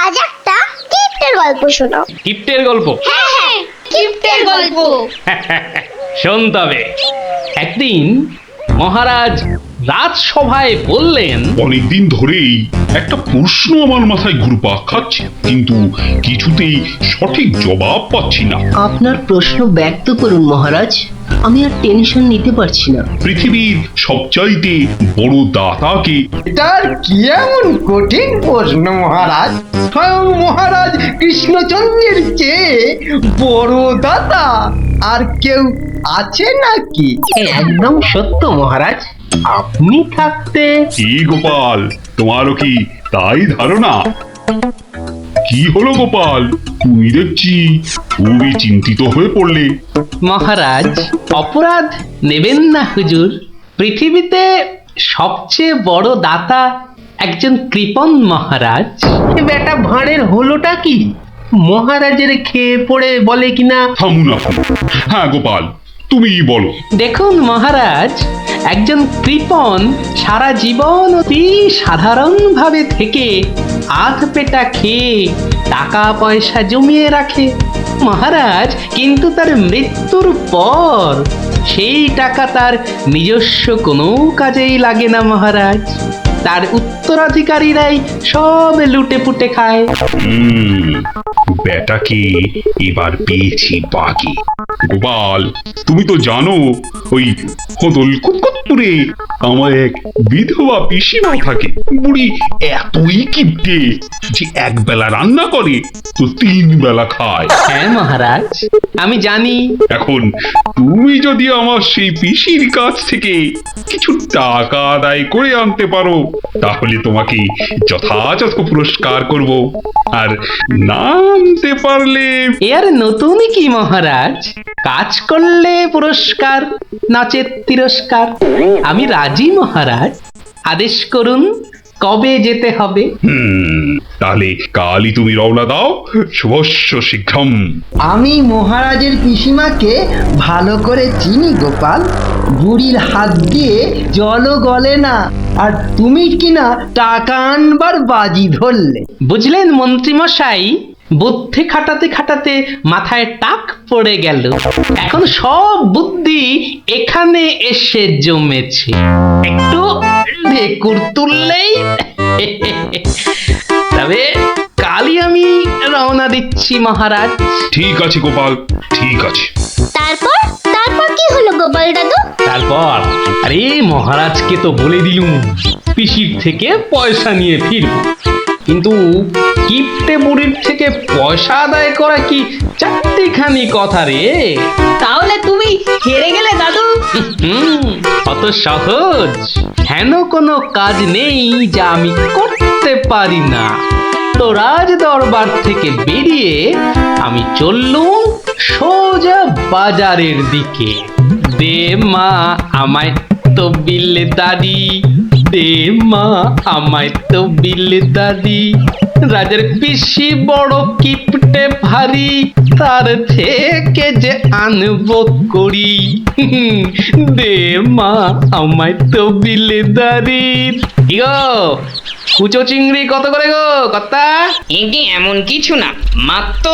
আজ একটা কিপ্টের গল্প শোনাও। কিপটের গল্প? হ্যাঁ হ্যাঁ, কিপ্টের গল্প। শোন তবে। একদিন মহারাজ রাজসভায় বললেন, অনেকদিন ধরেই একটা প্রশ্ন আমার মাথায় ঘুরপাক খাচ্ছে, কিন্তু কিছুতেই সঠিক জবাব পাচ্ছি না। আপনার প্রশ্ন ব্যক্ত করুন মহারাজ, আমি আর টেনশন নিতে পারছি না। পৃথিবীর সবচাইতে বড় দাতাকে? এটার কি এমন কঠিন প্রশ্ন মহারাজ? স্বয়ং মহারাজ কৃষ্ণচন্দ্রের চেয়ে বড় দাতা আর কেউ আছে নাকি? একদম সত্য মহারাজ, আপনি থাকতে। কি গোপাল, তোমারও কি তাই ধারণা? কি হলো গোপাল, তুমি দেখছি খুবই চিন্তিত হয়ে পড়লে। মহারাজ, অপরাধ নেবেন না হুজুর। পৃথিবীতে সবচেয়ে বড় দাতা একজন কৃপণ মহারাজ। বেটা ভাঁড়ের হলোটা কি? মহারাজের খেয়ে পড়ে বলে কিনা থামুন আপনি। হ্যাঁ গোপাল, তুমিই বলো। দেখুন মহারাজ, একজন কৃপণ সারা জীবন অতি সাধারণভাবে থেকে আধ পেটা খেয়ে টাকা পয়সা জমিয়ে রাখে মহারাজ, কিন্তু তার মৃত্যুর পর সেই টাকা তার নিজস্ব কোনো কাজেই লাগে না মহারাজ। তার উত্তরাধিকারীরাই সব লুটে পুটে খায়। বেটাকে এবার পেয়েছি বাকি। গোপাল, তুমি তো জানো ওই হদল কুতকুতপুরে আমার এক বিধবা পিসিমা থাকে। বুড়ি এতই কিপটে যে এক বেলা রান্না করে তো 3 বেলা খায়। হ্যাঁ মহারাজ, আমি জানি। এখন তুমি যদি আমার সেই পিসির কাছ থেকে কিছু টাকা আদায় করে আনতে পারো তাহলে তোমাকে যথাযথ পুরস্কার করব, আর না আনতে পারলে এর নতুন কি মহারাজ? কাজ করলে পুরস্কার, নাচের তিরস্কার। আমি রাজি মহারাজ, আদেশ করুন কবে যেতে হবে। তাহলে কালই তুমি রওনা দাও, শুভস্য শীঘ্রম। আমি মহারাজের পিসিমাকে ভালো করে চিনি গোপাল, বুড়ির হাত দিয়ে জলও গলে না, আর তুমি কিনা টাকা আনবার বাজি ধরলে। বুঝলেন মন্ত্রী মশাই, বুদ্ধি খাটাতে খাটাতে মাথায় টাক পড়ে গেল। এখন সব বুদ্ধি এখানে এসে জমেছে, একটু ঢেকুর তুললেই। তবে কালই আমি রওনা দিচ্ছি মহারাজ। ঠিক আছে গোপাল, ঠিক আছে। তারপর তারপর কি হলো গোপাল দাদু? তারপর আরে মহারাজকে তো বলে দিলুম পিসির থেকে পয়সা নিয়ে ফিরব, কিন্তু কিপটে বুড়ির থেকে পয়সা আদায় করা কি চারটিখানি কথা রে। তাহলে তুমি হেরে গেলে দাদু? অত সহজ হেন কোনো কাজ নেই যা আমি করতে পারি না। তো রাজ দরবার থেকে বেরিয়ে আমি চললুম সোজা বাজারের দিকে। দে মা আমায় তো বিলে দাদি, দে মা আমায় তো বিলে দাদি। রাজার পিসি বড় কিপটে ভারী, তার থেকে যে আনবো করি। দে মা আমায় তো বিলে দাদি। কি গো, কুচো চিংড়ি কত করে গো কর্তা? এগে এমন কিছু না, মাত্র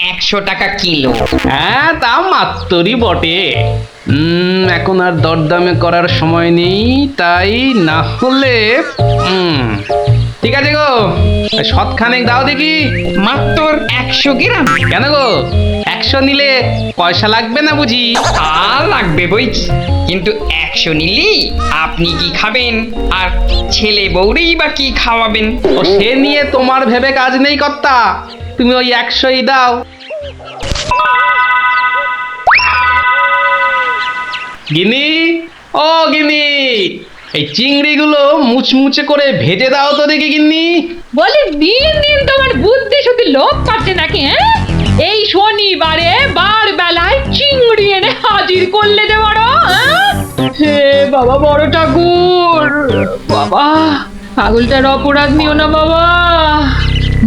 100 টাকা কিলো। হ্যাঁ তা মাত্রই বটে। এখন আর দরদামে করার সময় নেই, তাই না হলে ঠিক আছে গো, শতখানেক দাও দেখি। মাত্র 100 গ্রাম? কেন গো, 100 নিলে পয়সা লাগবে না বুঝি? আর লাগবে বইছি, কিন্তু 100 নিলেই আপনি কি খাবেন আর ছেলে বউরেই বা কি খাওয়াবেন? ও সে নিয়ে তোমার ভেবে কাজ নেই কর্তা, তুমি ওই 100ই দাও। গিনি, ও গিনি, এই চিংড়িগুলো মুচমুচে করে ভেজে দাও তো দেখি গিন্নি। বলে দিন দিন তোমার বুদ্ধি শুধু লোপ পাচ্ছে নাকি? হ্যাঁ, এই শনিবারে বার বেলায় চিংড়ি এনে হাজির করলে যে বড়। হে বাবা বড় ঠাকুর, বাবা পাগলটার অপরাধ নিও না বাবা।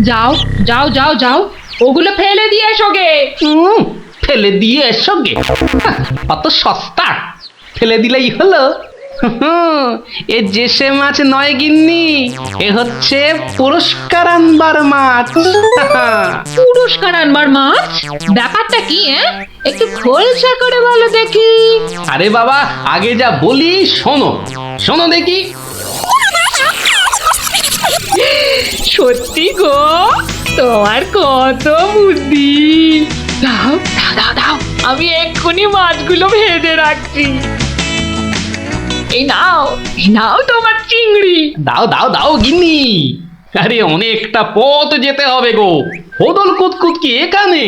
যাও যাও যাও যাও, ওগুলো ফেলে দিয়ে এসো গে। ফেলে দিয়ে এসো গে? অত সস্তা, ফেলে দিলেই হলো। এ জেসে মাছ নয় গিন্নি, এ হচ্ছে পুরস্কার আনবার মাছ। পুরস্কার আনবার মাছ? ব্যাপারটা কি? একটু খোলসা করে বলো দেখি। আরে বাবা, আগে যা বলি শোনো, শোনো দেখি। সত্যি গো, তোমার কত বুদ্ধি। দাও দাও দাও দাও, আমি এক্ষুনি মাছগুলো ভেজে রাখছি। এই নাও, এই নাও তোমার চিংড়ি। দাও দাও দাও গিন্নি। আরে অনেকটা পথ যেতে হবে গো, হদল কুতকুত কি এখানে?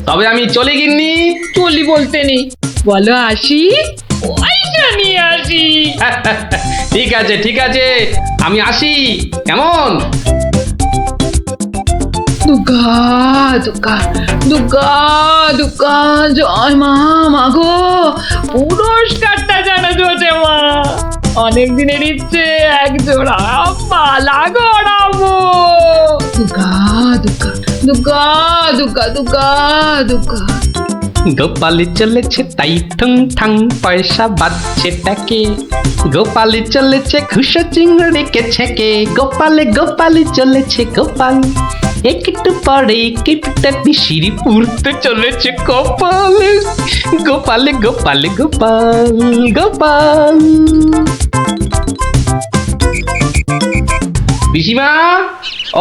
তবে আমি চলি গিন্নি। চলি বলতে নেই, বলো আসি, পয়সা নিয়ে আসি। ঠিক আছে ঠিক আছে, আমি আসি, কেমন? দুর্গা দুর্গা দুর্গা দুর্গা জয় মা মাগো পুরস্কারটা যেন জোটে মা অনেক দিনের ইচ্ছে এক জোড়া পালা গড়াবো দুর্গা দুর্গা দুর্গা দুর্গা দুর্গা দুর্গা গোপালে চলেছে তাই ঠুং ঠাং পয়সা বাজছে টাকে গোপালে চলেছে খুশো চিংড়িকে ছেকে গোপালে গোপালে চলেছে গোপাল একটু পরে কিপটা পিসিরি পুরতে চলেছে গোপালে গোপালে গোপালে গোপাল গোপাল পিসিমা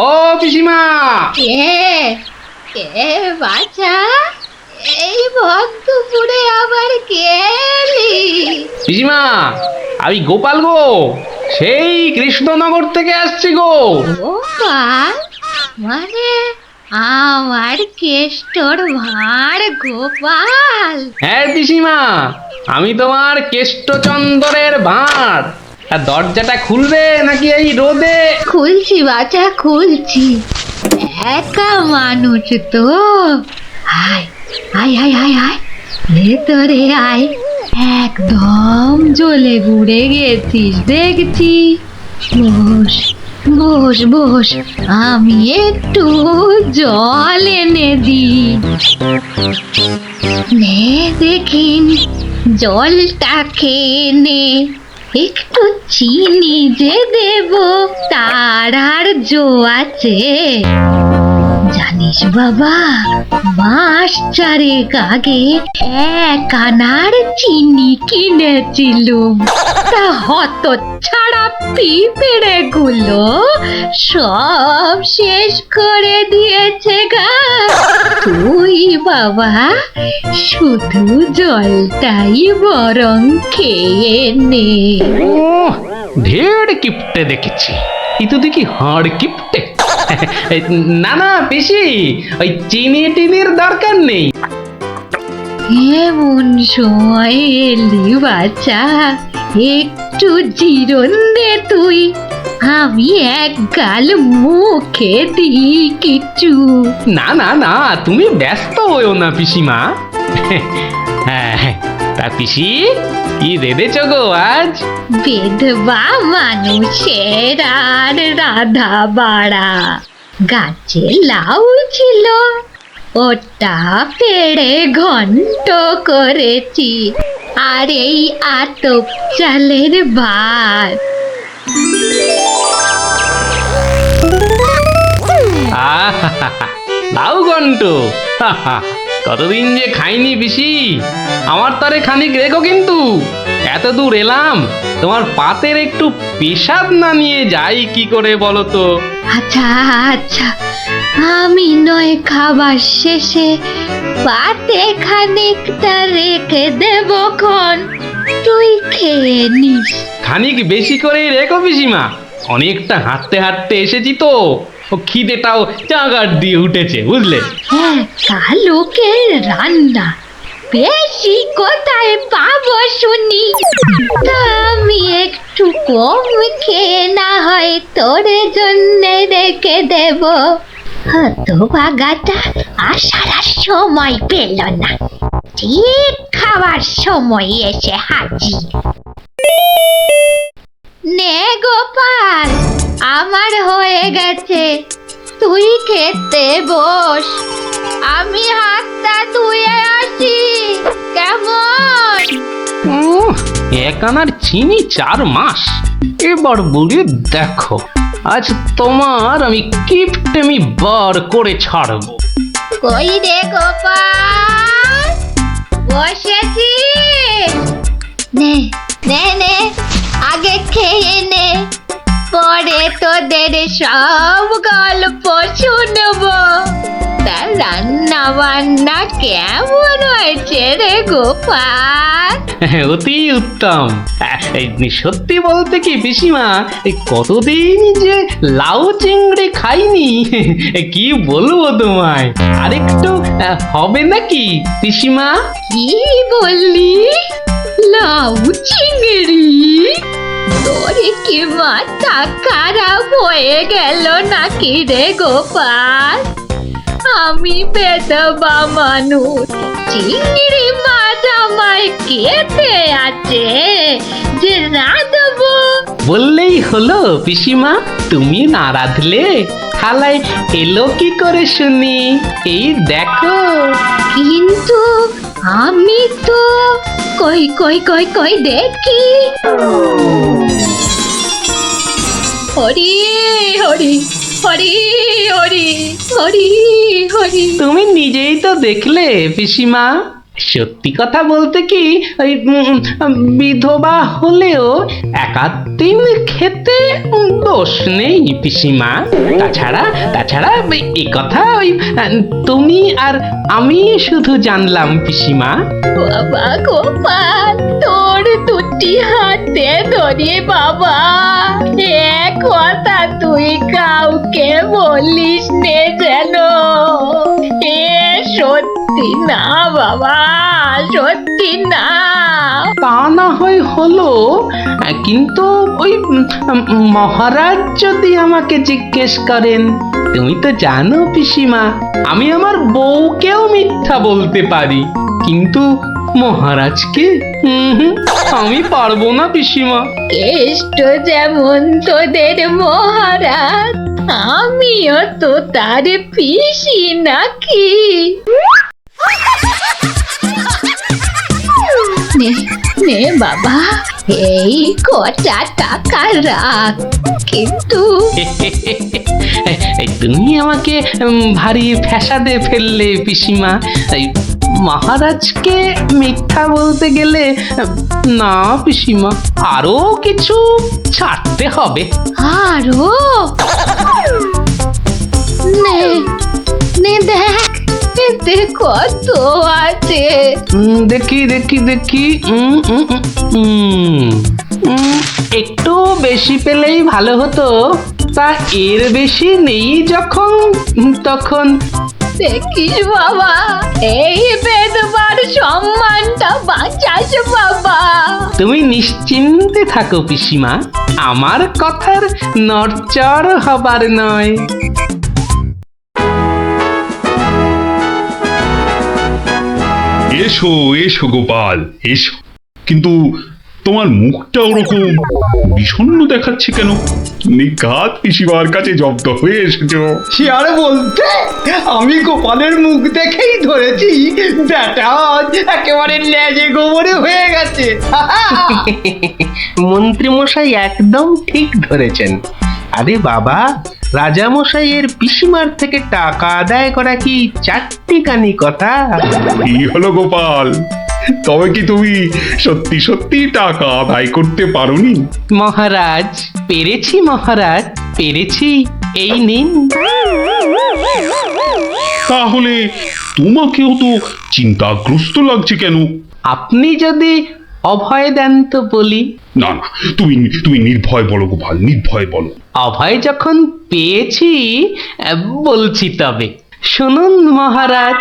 ও পিসিমা কে বাচ্চা এই ভক্তপুরে আবার কে এলি? পিসিমা আমি গোপাল গো সেই কৃষ্ণনগর থেকে আসছি গো গোপাল মানে আমার কেষ্টর ভাঁড় গোপাল? হ্যাঁ পিসিমা আমি তোমার কেষ্টচন্দরের ভাঁড় আর দরজাটা খুলবে নাকি এই রোদে? খুলছি বাচ্চা খুলছি, একা মানুষ তো। আয় আয় আয় আয় আয় ভেতরে আয়, একদম জ্বলে ঘুরে গেছিস দেখছি। বস বস বস, আমি একটু জল এনে দিই। নে দেখিন জলটা খেয়ে নে, একটু চিনি যে দেব তার আর জো আছে? জানিস বাবা, মাস চারেক আগে এক আনার চিনি কিনেছিলুম, তা হত ছাড়া পিঁপড়ে গুলো সব শেষ করে দিয়েছে গা। তুই বাবা শুধু জলটাই বরং খেয়ে নে। ঢের কিপটে দেখেছি, এই তো দেখি হাড় কিপটে। না না পিসি, ওই চিনি টিনির দরকার নেই। এমন সময় এলি বাচ্চা, একটু জিরন দে তুই, আমি এক গাল মুখে দিই কিছু। না না না, তুমি ব্যস্ত হইও না পিসিমা। তা পিসি কি রেঁধেছ গো আজ? বেধবা মানুষের আর রাধা বাড়া, গাছে লাউ ছিল ওটা পেড়ে ঘন্ট করেছি, আর এই আতপ চালের ভাত। লাউ ঘন্ট, কতদিন যে খাইনি পিসি, আমার তারে খানিক রেখো কিন্তু। এত দূর এলাম, তোমার পাতের একটু পেশাব না নিয়ে যাই কি করে বলো তো? আচ্ছা আচ্ছা, আমি নয় খাবার শেষে পাতে খানিকটা রেখে দেব খন, তুই খেয়ে নিস। খানিক বেশি করেই রেখো পিসিমা, অনেকটা হাঁটতে হাঁটতে এসেছি তো, ও খিদেটাও চাগার দিয়ে উঠেছে বুঝলে। হ্যাঁ, লোকের রান্না বেশি কোথায় পাবো শুনি? তা আমি একটু কম খেয়ে না হয় তোর জন্য রেখে দেব। হতভাগাটা আসার আর সময় পেল না, ঠিক খাওয়ার সময় এসে হাজির। নে গোপাল, আমার হয়ে গেছে, তুই খেতে বস, আমি হাতটা ধুয়ে আসি কেমন? এক আনার চিনি 4 মাস, এবার বলি দেখো আজ তোমার আমি কিপটেমি বার করে ছাড়বো। কই রে গোপাল, বসেছি? নে নে নে, আগে খেয়ে নে, পরে তোদের সব গল্প শুনবো। তা রান্না বান্না কেমন হয়েছে রে গোপাল? অতি উত্তম। সত্যি বলতে কি পিসিমা, কতদিন যে লাউ চিংড়ি খাইনি, কি বলবো তোমায়। আরেকটু হবে নাকি পিসিমা? কি বললি? লাউ চিংড়ি? তোরে কে কি মাথা খারাপ হয়ে গেল নাকি রে গোপাল? আমি বেদবা মানুষ, চিংড়ি মাছ আমায় খেতে আছে যে রাঁধবো। বললেই হলো পিসিমা, তুমি না রাঁধলে থালায় এলো কি করে শুনি? এই দেখো। কিন্তু আমি তো কই কই কই কই দেখি। হরি হরি হরি হরি হরি হরি। তুমি নিজেই তো দেখলে পিসিমা। সত্যি কথা বলতে কি, ওই বিধবা হলেও একাত্তিন খেতে দোষ নেই পিসিমা। তাছাড়া এই কথা ওই তুমি আর আমি শুধু জানলাম পিসিমা। বাবা গোপাল, তোর দুটি হাতে ধরে বাবা, এ কথা তুই কাউকে বলিস নে যেন। এ সত্যি না বাবা, সত্যি না। তা না হয় হলো, কিন্তু ওই মহারাজ যদি আমাকে জিজ্ঞেস করেন, তুমি তো জানো পিসিমা, আমি আমার বউকেও মিথ্যা বলতে পারি, কিন্তু মহারাজকে আমি পারবো না পিসিমা। কেষ্ট যেমন তোদের মহারাজ, আমিও তো তার পিসি নাকি। নে নে বাবা, এই কটা টাকা রাখ। কিন্তু তুমি আমাকে ভারী ফ্যাসাদে ফেললে পিসিমা। মহারাজকে মিথ্যা বলতে গেলে না পিসিমা, আরো কিছু ছাড়তে হবে। আরো? নে নে দেখ, এতে কত আছে। দেখি একটু বেশি পেলেই ভালো হতো, তা এর বেশি নেই যখন তখন। দেখিস বাবা, এই বেদবার সম্মানটা বাঁচাস বাবা। তুমি নিশ্চিন্তে থাকো পিসিমা, আমার কথার নড়চড় হবার নয়। এসো এসো গোপাল, এসো। কিন্তু তোমার মুখটা ওরকম বিষণ্ণ দেখাচ্ছে কেন? নিঘাত পিসিমার কাছে জব্দ হয়ে এসেছো। সে আর বলতে, আমি গোপালের মুখ দেখেই ধরেছি ব্যাটা একেবারে লেজে গোবরে হয়ে গেছে। মন্ত্রী মশাই একদম ঠিক ধরেছেন। আরে বাবা, রাজা মশাইয়ের পিসিমার থেকে টাকা আদায় করা কি চারটিখানি কথা? কি হলো গোপাল, তবে কি তুমি সত্যি সত্যি টাকা আদায় করতে পারোনি? মহারাজ, পেরেছি মহারাজ, পেরেছি। এই নিন। তাহলে তোমাকেও তো চিন্তাগ্রস্ত লাগছে কেন? আপনি যদি অভয় দেন তো বলি। না না, তুমি নির্ভয় বলো গোপাল, নির্ভয় বলো। অভয় যখন পেয়েছি বলছি তবে শুনুন মহারাজ।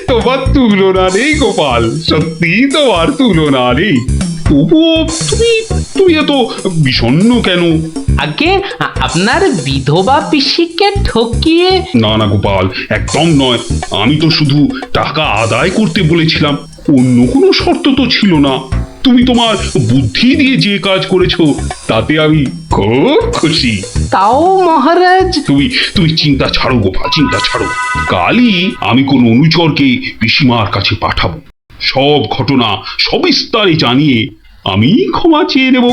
তোমার তুলনা নেই গোপাল, সত্যি তোমার তুলনা নেই। তবুও তুমি এত বিষণ্ণ কেন? আগে আপনার বিধবা পিসিকে ঠকিয়ে। না না গোপাল, একদম নয়। আমি তো শুধু টাকা আদায় করতে বলেছিলাম, অন্য কোনো শর্ত তো ছিল না। তুমি তোমার বুদ্ধি দিয়ে যে কাজ করেছো তাতে আমি খুব খুশি। তাও মহারাজ। তুমি চিন্তা ছাড়ো গোপাল, চিন্তা ছাড়ো। কালই আমি কোন অনুচরকে পিসিমার কাছে পাঠাবো, সব ঘটনা সবিস্তারে জানিয়ে আমি ক্ষমা চেয়ে নেব।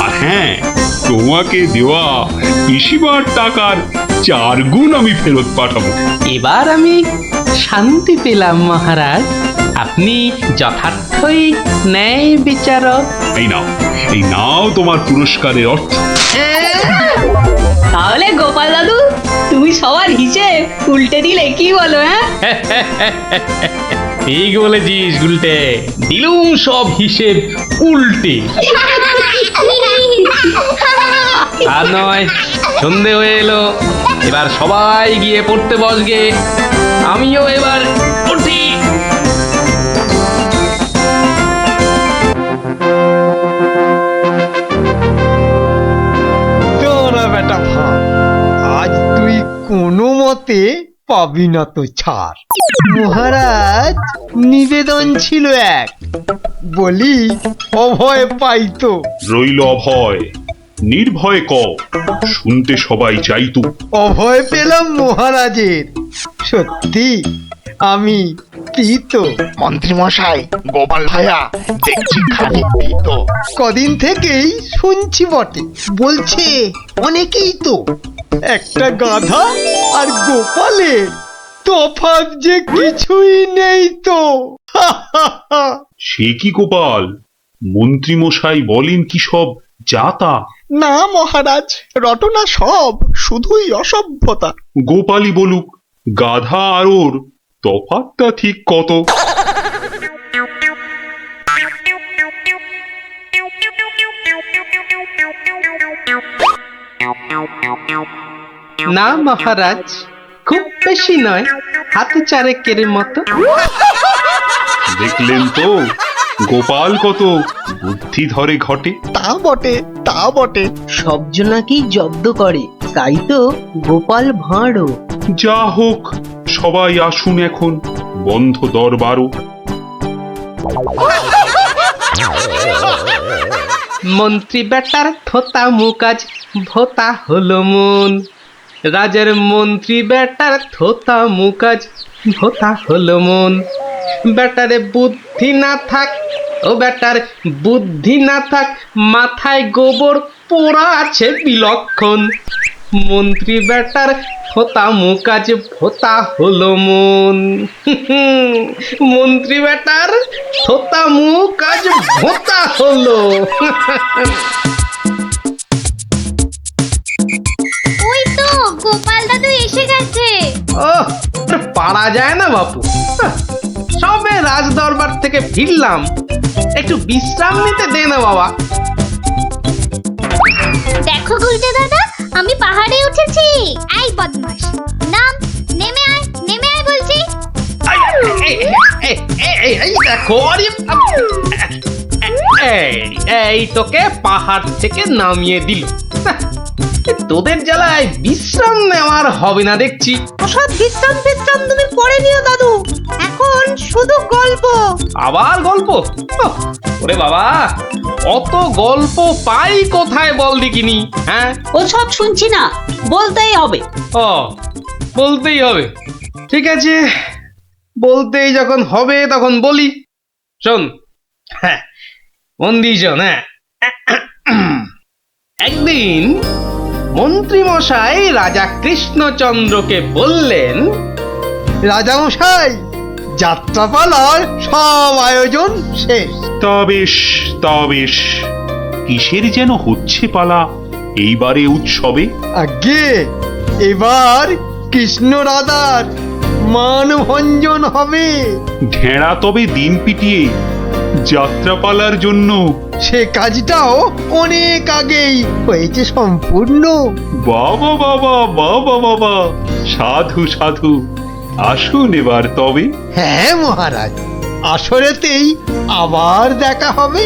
আর হ্যাঁ, তোমাকে দেওয়া পিসিমার টাকার 4 গুণ আমি ফেরত পাঠাবো। এবার আমি শান্তি পেলাম মহারাজ। আপনি যথার্থই ন্যায় বিচারক। এই নাও তোমার পুরস্কারের অর্থ। তাহলে গোপাল দাদু, তুমি সবার হিসেব উল্টে দিলে কি বলো? ঠিক বলেছিস গুলটে, দিলুম সব হিসেব উল্টে। আর নয়, সন্ধে হয়ে এলো, এবার সবাই গিয়ে পড়তে বসগে। আমিও এবার উঠি। তোরা বেটা ভাই, আজ তুই কোনো মতে পাবি না তো ছাড়। মহারাজ নিবেদন ছিল এক, বলি অভয় পাইতো। রইল অভয়, নির্ভয় ক, শুনতে সবাই চাইতো। অভয় পেলাম মহারাজের, সত্যি আমি প্রীত। মন্ত্রী মশাই, গোপাল ভাইয়া দেখছি খানিক প্রীত। কদিন থেকেই শুনছি বটে, বলছে অনেকেই তো। একটা গাধা আর গোপালের তফাৎ যে কিছুই নেই তো। সে কি গোপাল, মন্ত্রী মশাই বলেন কি সব যাতা? না মহারাজ, রটনা সব, শুধুই অসভ্যতা। গোপালই বলুক, গাধা আর ওর তফাৎটা ঠিক কত? না মহারাজ, খুব বেশি নয়, হাতে চারেকের মতো। দেখলেন তো গোপাল কত বুদ্ধি ধরে ঘটে। তা বটে, তা বটে। সব জনাকেই জব্দ করে, তাই তো গোপাল ভাঁড়ও। যা হোক, সবাই আসুন এখন, বন্ধ দরবারও। মন্ত্রী বেটার থোতা মুকাজ ভোতা হলো মন। রাজার মন্ত্রী বেটার থোতা মুকাজ ভোতা হলো মন। বেটারে বুদ্ধি না থাক, ও বেটার বুদ্ধি না থাক, মাথায় গোবর পোড়া আছে বিলক্ষণ। মন্ত্রী বেটার থোতা মুকাজ ভোতা হলো মন। মন্ত্রী বেটার থোতা মুকাজ ভোতা হলো। ওই তো গোপাল দাদু এসে গেছে। ও, পারা যায় না বাপু। সবে রাজ দরবার থেকে ফিরলাম, একটু বিশ্রাম নিতে দে না বাবা। দেখো গুলটে দাদা, আমি পাহাড়ে উঠেছি। এই বদমাশ, নাম, নেমে আয়, নেমে আয় বলছি। এই দেখো, এই তোকে পাহাড় থেকে নামিয়ে দিল। তোদের জ্বালায় বিশ্রাম নেওয়ার হবে না দেখছি। ওসব বিশ্রাম বিশ্রাম তুমি পরে নিও দাদু, এখন শুধু গল্প। আবার গল্প? ওরে বাবা, অত গল্প পাই কোথায় বল দেখিনি? হ্যাঁ, ওসব শুনছি না, বলতেই হবে। ও, বলতেই হবে। ঠিক আছে, বলতেই যখন হবে তখন বলি। শোন, হ্যাঁ, মন দিয়ে শোন। হ্যাঁ, একদিন মন্ত্রী মশাই রাজা কৃষ্ণচন্দ্রকে বললেন, রাজামশাই, যাত্রাপালার সব আয়োজন শেষ। তা বেশ, তা বেশ। কিসের যেন হচ্ছে পালা এইবারে উৎসবে? আগে এবার কৃষ্ণ রাধার মানভঞ্জন হবে। ঢেঁড়া তবে দিন পিটিয়ে যাত্রাপালার জন্য। সে কাজটাও অনেক আগেই হয়েছে সম্পূর্ণ। বাবা বাবা বাবা বাবা, সাধু সাধু, আসুন এবার তবে। হ্যাঁ মহারাজ, আসরেতেই আবার দেখা হবে।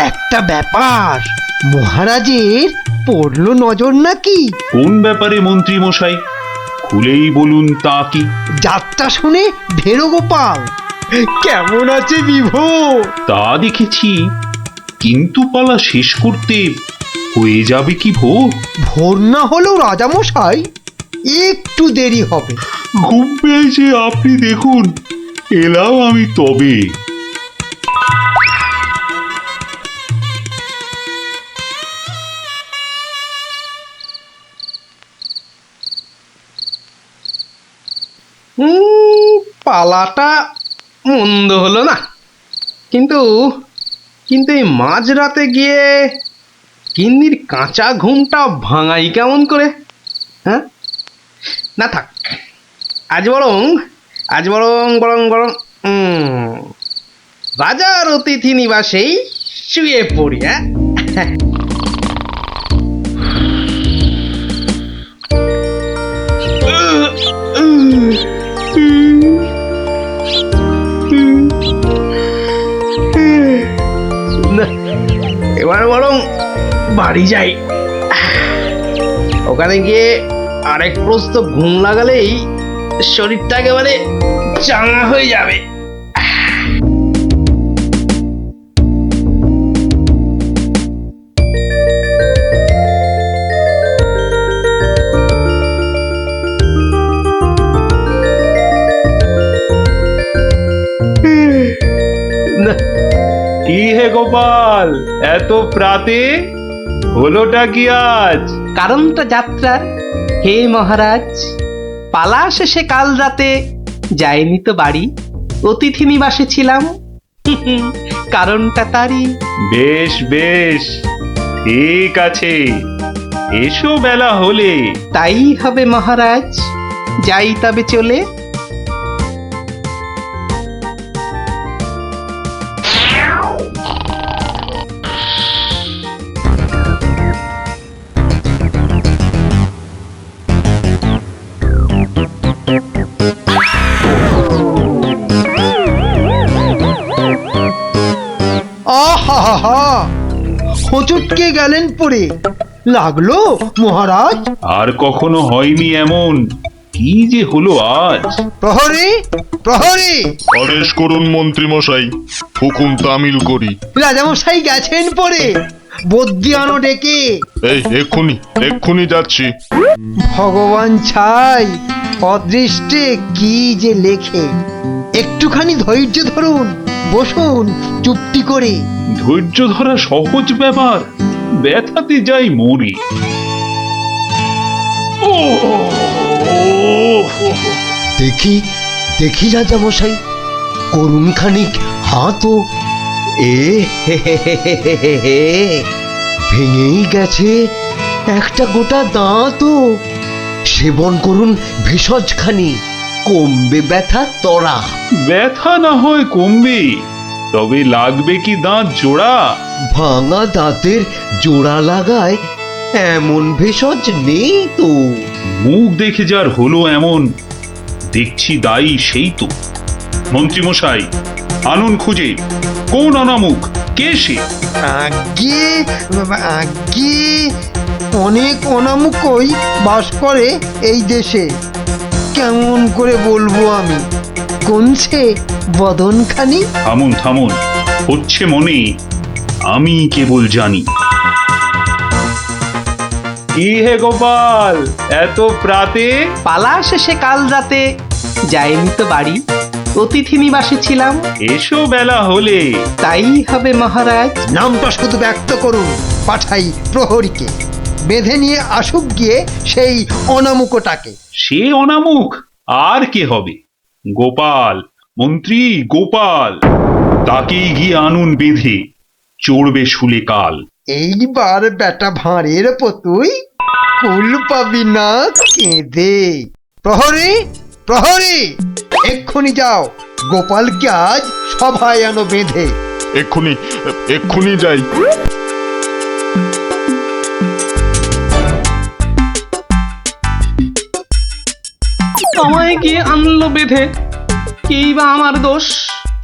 একটা ব্যাপার মহারাজের পড়লো নজর নাকি? কোন ব্যাপারে মন্ত্রী মশাই, খুলেই বলুন তা কি? যাত্রা শুনে ভেরো গোপাল কেমন আছে বিভোর? তা দেখেছি, কিন্তু পালা শেষ করতে হয়ে যাবে কি ভোর? ভোর না হলেও রাজামশাই একটু দেরি হবে। ঘুম পেয়েছে আপনি দেখুন, এলাম আমি তবে। পালাটা মন্দ হলো না, কিন্তু কিন্তু এই মাঝরাতে গিয়ে গিন্নির কাঁচা ঘুমটা ভাঙাই কেমন করে? হ্যাঁ, না থাক, আজ বরং বরং রাজার অতিথি নিবাসেই শুয়ে পড়ি। হ্যাঁ, এবার বরং বাড়ি যাই, ওখানে গিয়ে আরেক প্রস্ত ঘুম লাগালেই শরীরটা একেবারে চাঙা হয়ে যাবে। কি হে গোপাল, এত প্রাতে হলোটা কি আজ? কারণটা যাত্রার হে মহারাজ, পালা শেষে কাল রাতে যাইনি তো বাড়ি, অতিথি নিবাসে ছিলাম। কারণটা তারই। বেশ বেশ, ঠিক আছে, এসো বেলা হলে। তাই হবে মহারাজ, যাই তবে চলে। আহা, হোঁচটকে গেলেন পড়ে, লাগলো মহারাজ? আর কখনো হয়নি এমন, কি যে হলো আজ। প্রহরী, প্রহরী! আদেশ করুন মন্ত্রী মশাই, হুকুম তামিল করি। রাজামশাই গেছেন পড়ে, বদ্যি আনো ডেকে। এই এক্ষুনি যাচ্ছি। ভগবান ছাই, অদৃষ্টে কি যে লেখে। একটুখানি ধৈর্য ধরুন, বসুন চুপটি করে। ধৈর্য ধরা সহজ ব্যাপার, ব্যথাতে যাই মরি। দেখি রাজামশাই, করুন খানিক হাতও। ভেঙেই গেছে একটা গোটা দাঁতও। সেবন করুন ভেষজ খানি, কমবে ব্যথা তরা। ব্যথা না হয় কমবে, তবে লাগবে কি দাঁত জোড়া? ভাঙা দাঁতের জোড়া লাগায় এমন ভেষজ নেই তো। মুখ দেখে যার হলো এমন, দেখছি দায়ী সেই তো। মন্ত্রীমশাই, আনুন খুঁজে, কোন অনামুখ, কে সে? আগে অনেক অনামুকই বাস করে এই দেশে। কেমন করে বলবো আমি, কোনছে বদনখানি? থামুন, হচ্ছে মনে, আমি কেবল জানি। কি হে গোপাল, এত প্রাতে? পালা শেষে কাল রাতে যাইনি তো বাড়ি, অতিথি নিবাসে ছিলাম। এসো বেলা হলে। তাই হবে মহারাজ। নামটা শুধু ব্যক্ত করুন, পাঠাই প্রহরীকে, বেঁধে নিয়ে আসুক গিয়ে সেই অনামুকটাকে। সে অনামুখ আর কে হবে? গোপাল, মন্ত্রী গোপাল, তাকেই গিয়ে আনুন বেঁধে, চড়বে শুলে কাল। এইবার বেটা ভাঁড়ের পতুই, কুল পাবি না কেঁদে। প্রহরী, প্রহরী! এক্ষুনি যাও, গোপালকে আজ সভায় আনো বেঁধে। এক্ষুনি যাই। আমায় গিয়ে আনলো বেঁধে, কি বা আমার দোষ?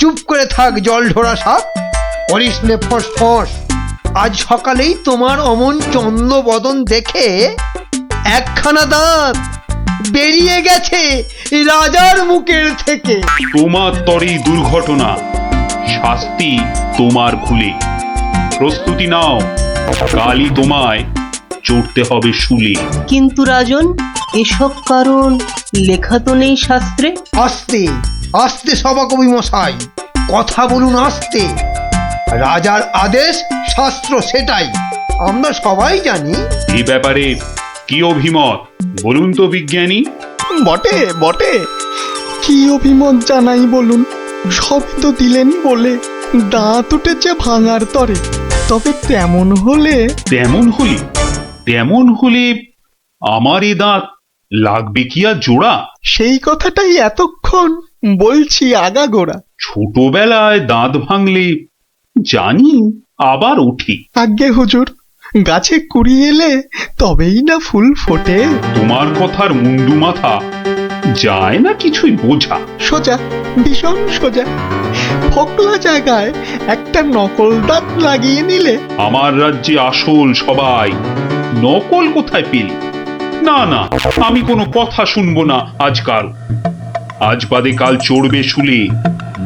চুপ করে থাক জল ঢোড়া সাপ, করিস নে ফস ফস। আজ সকালেই তোমার অমন চন্দ্র বদন দেখে একখানা দাঁত বেরিয়ে গেছে রাজার মুখের থেকে। তোমার তরেই দুর্ঘটনা, শাস্তি তোমার ভুলে। প্রস্তুতি নাও, কালই তোমায় চড়তে হবে শুলে। কিন্তু রাজন, এসব কারণ লেখা তো নেই শাস্ত্রে। আস্তে আস্তে সভাকবি মশাই, কথা বলুন আস্তে। রাজার আদেশ শাস্ত্র সেটাই, আমরা সবাই জানি। এই ব্যাপারে কি অভিমত বলুন তো বিজ্ঞানী? বটে, কি অভিমত জানাই বলুন? সবই তো দিলেন বলে দাঁত উঠেছে ভাঙার তরে। তবে তেমন হলে আমার এ দাঁত লাগবে কি আর জোড়া? সেই কথাটাই এতক্ষণ বলছি আগাগোড়া। ছোটবেলায় দাঁত ভাঙলে জানি আবার উঠি। আজ্ঞে হুজুর, গাছে কুড়ি এলে তবেই না ফুল ফোটে। তোমার কথার মুন্ডু মাথা যায় না কিছুই বোঝা। সোজা, ভীষণ সোজা। ফোকলা জায়গায় একটা নকল দাঁত লাগিয়ে নিলে। আমার রাজ্যে আসল সবাই, নকল কোথায় পেলি? না না, আমি কোনো কথা শুনবো না আজকাল। আজ বাদে কাল চড়বে শুলে,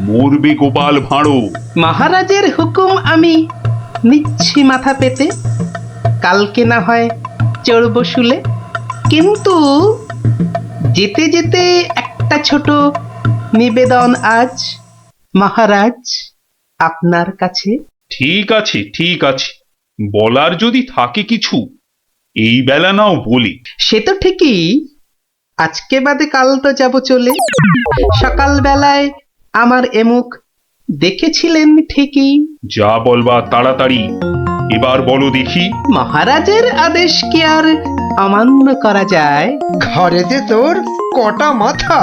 মরবে গোপাল ভাঁড়ো। মহারাজের হুকুম আমি নিচ্ছি মাথা পেতে, কালকে না হয় চড়ব শুলে। কিন্তু যেতে যেতে একটা ছোট নিবেদন আজ মহারাজ আপনার কাছে। ঠিক আছে, বলার যদি থাকে কিছু এই বেলা নাও বলি। সে তো ঠিকই, আজকে বাদে কাল তো যাব চলে। সকাল বেলায় আমার এমুখ দেখেছিলেন ঠিকই। যা বলবা তাড়াতাড়ি এবার বলো দেখি। মহারাজের আদেশ কি আর অমান্য করা যায়? ঘরেতে তোর কটা মাথা,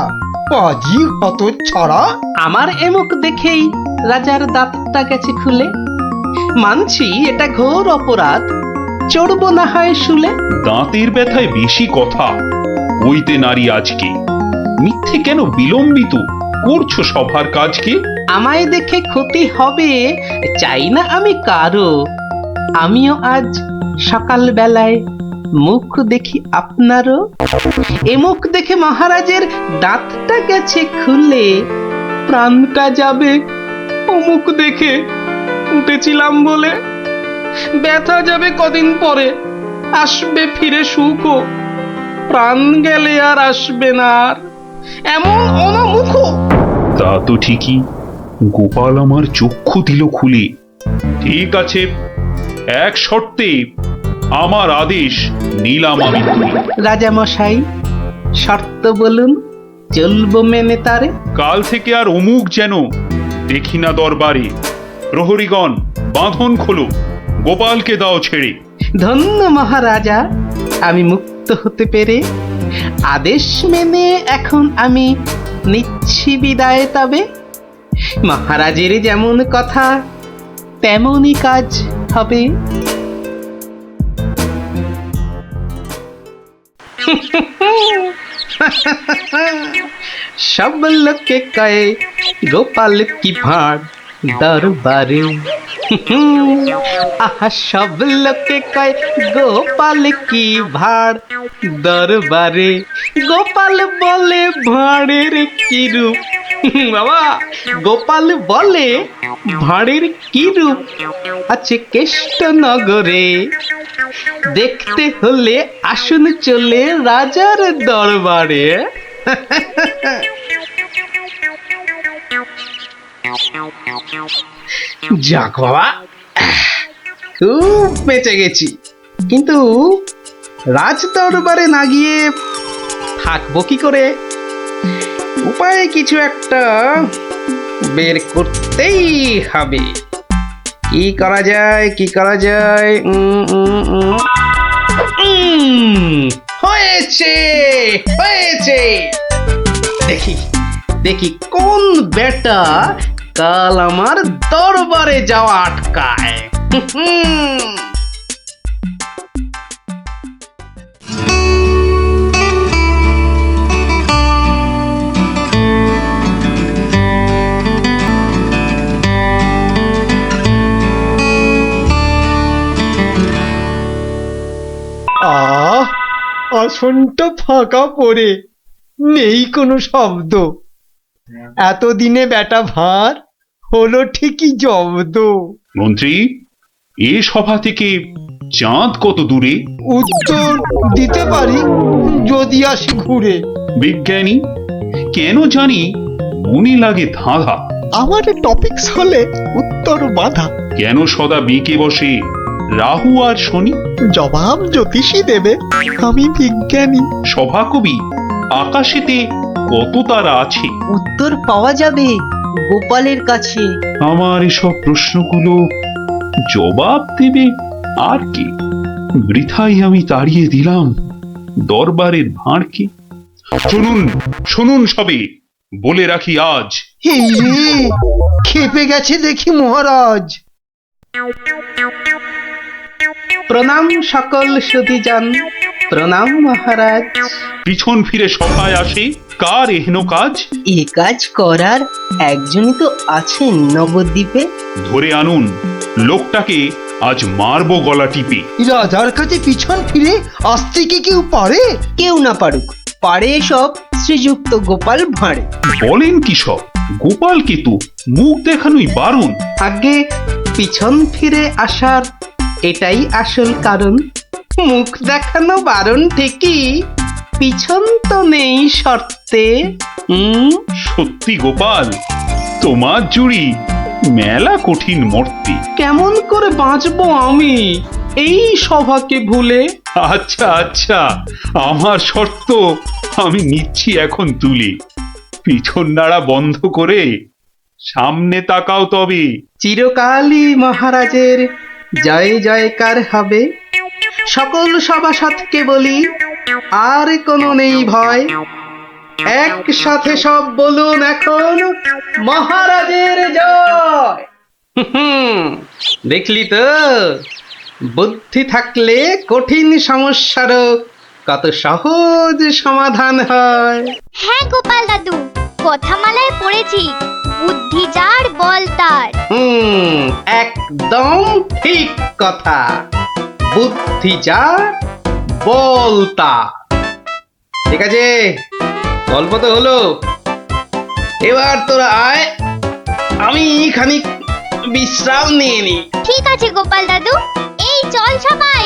পাজি হত ছড়া। আমার এমুখ দেখেই রাজার দাঁতটা গেছে খুলে। মানছি এটা ঘোর অপরাধ, চড়বো না হয় শুলে। দাঁতের ব্যথায় বেশি কথা হইতে নারী আজকে। মিথ্যে কেন বিলম্বিত করছো সভার কাজকে? আমায় দেখে ক্ষতি হবে চাই না আমি কারো। আমিও আজ সকাল বেলায় মুখ দেখি আপনারও। এ মুখ দেখে মহারাজের দাঁতটা গেছে খুলে। প্রাণটা যাবে ও মুখ দেখে উঠেছিলাম বলে। ব্যথা যাবে কদিন পরে, আসবে ফিরে সুখও। প্রাণ গেলে আর আসবে না আর এমন অনামুখ। তা তো ঠিকই, গোপাল আমার চক্ষু দিল খুলে। ঠিক আছে, এক শর্তে আমার আদেশ নিলাম আমি। রাজা মশাই, শর্ত বলুন, চলবো মেনে তারে। কাল থেকে আর অমুক যেন দেখি না দরবারে। প্রহরীগণ বাঁধন খোলো, গোপালকে দাও ছেড়ে। ধন্য মহারাজা, আমি মুক্ত হতে পেরে। আদেশ মেনে এখন আমি নিচ্ছি বিদায়। তবে মহারাজের যেমন কথা তেমনই কাজ হবে। সব লোকে কয়ে গোপাল কি ভাঁড় দরবারে। আহা, সব লোকে কয় গোপাল কি ভাঁড় দরবারে। গোপাল বলে ভাঁড়ের কি রূপ। বাবা, গোপাল বলে ভাঁড়ের কি রূপ আছে কেষ্ট নগরে। দেখতে হলে আসুন চলে রাজার দরবারে। যাক বাবা, খুব বেঁচে গেছি। কিন্তু রাজ দরবারে না গিয়ে থাকবো কি করে? উপায় কিছু একটা বের করতেই হবে। কি করা যায়? হয়েছে। দেখি কোন বেটা কাল আমার দরবারে যাওয়া আটকায়। আসনটা ফাঁকা পড়ে নেই কোনো শব্দ। এতদিনে বেটা ভাঁড় হলো ঠিকই জব্দ। মন্ত্রী, এ সভা থেকে চাঁদ কত দূরে? উত্তর দিতে পারি যদি আসি ঘুরে। বিজ্ঞানী, কেন জানি মনে লাগে ধাঁধা। আমার টপিকস হলে উত্তর বাধা। কেন সদা বেঁকে বসে রাহু আর শনি? জবাব জ্যোতিষী দেবে, আমি বিজ্ঞানী। সভা কবি আকাশেতে কত তারা আছে? উত্তর পাওয়া যাবে গোপালের কাছে। আমার এসব প্রশ্নগুলো জবাব দেবে আর কে? বৃথাই আমি তাড়িয়ে দিলাম দরবারের ভাঁড়কে। শুনুন শুনুন সবে, বলে রাখি আজ এই রে, খেপে গেছে দেখি মহারাজ। প্রণাম সকল সুধীজন, প্রণাম মহারাজ। পিছন ফিরে সভায় আসে কার এহেন কাজ? এ কাজ করার একজনই তো আছেন নবদ্বীপে। ধরে আনুন লোকটাকে, আজ মারবো গলা টিপে। রাজার কাছে পিছন ফিরে আসতে কি কেউ পারে? কেউ না পারুক, পারে সব শ্রীযুক্ত গোপাল ভাঁড়ে। বলেন কি সব? গোপালকে তো মুখ দেখানোই বারণ। আগে পিছন ফিরে আসার এটাই আসল কারণ। মুখ দেখানো বারণ ঠিকই, পিছন তো নেই শর্তে। সত্যি গোপাল, তোমার জুড়ি মেলা কঠিন মর্তে। কেমন করে বাঁচবো আমি এই সভাকে ভুলে? আচ্ছা আচ্ছা, আমার শর্ত আমি নিচ্ছি এখন তুলে। পিছন নাড়া বন্ধ করে সামনে তাকাও তবে। চিরকালই মহারাজের জয় জয়কার হবে। সকল সভাসদকে বলি, আর কোনো নেই ভয়। একসাথে সব বলুন এখন, মহারাজের জয়। দেখলি তো, বুদ্ধি থাকলে কঠিন সমস্যারও কত সহজ সমাধান হয়। হ্যাঁ গোপাল দাদু, কথামালায় পড়েছি, বুদ্ধি যার বল তার। একদম ঠিক কথা। বুদ্ধি যার বল তার। ঠিক আছে, গল্প তো হলো, এবার তোরা আয়, আমি খানিক বিশ্রাম নিয়ে নি। ঠিক আছে গোপাল দাদু, এই চল সবাই।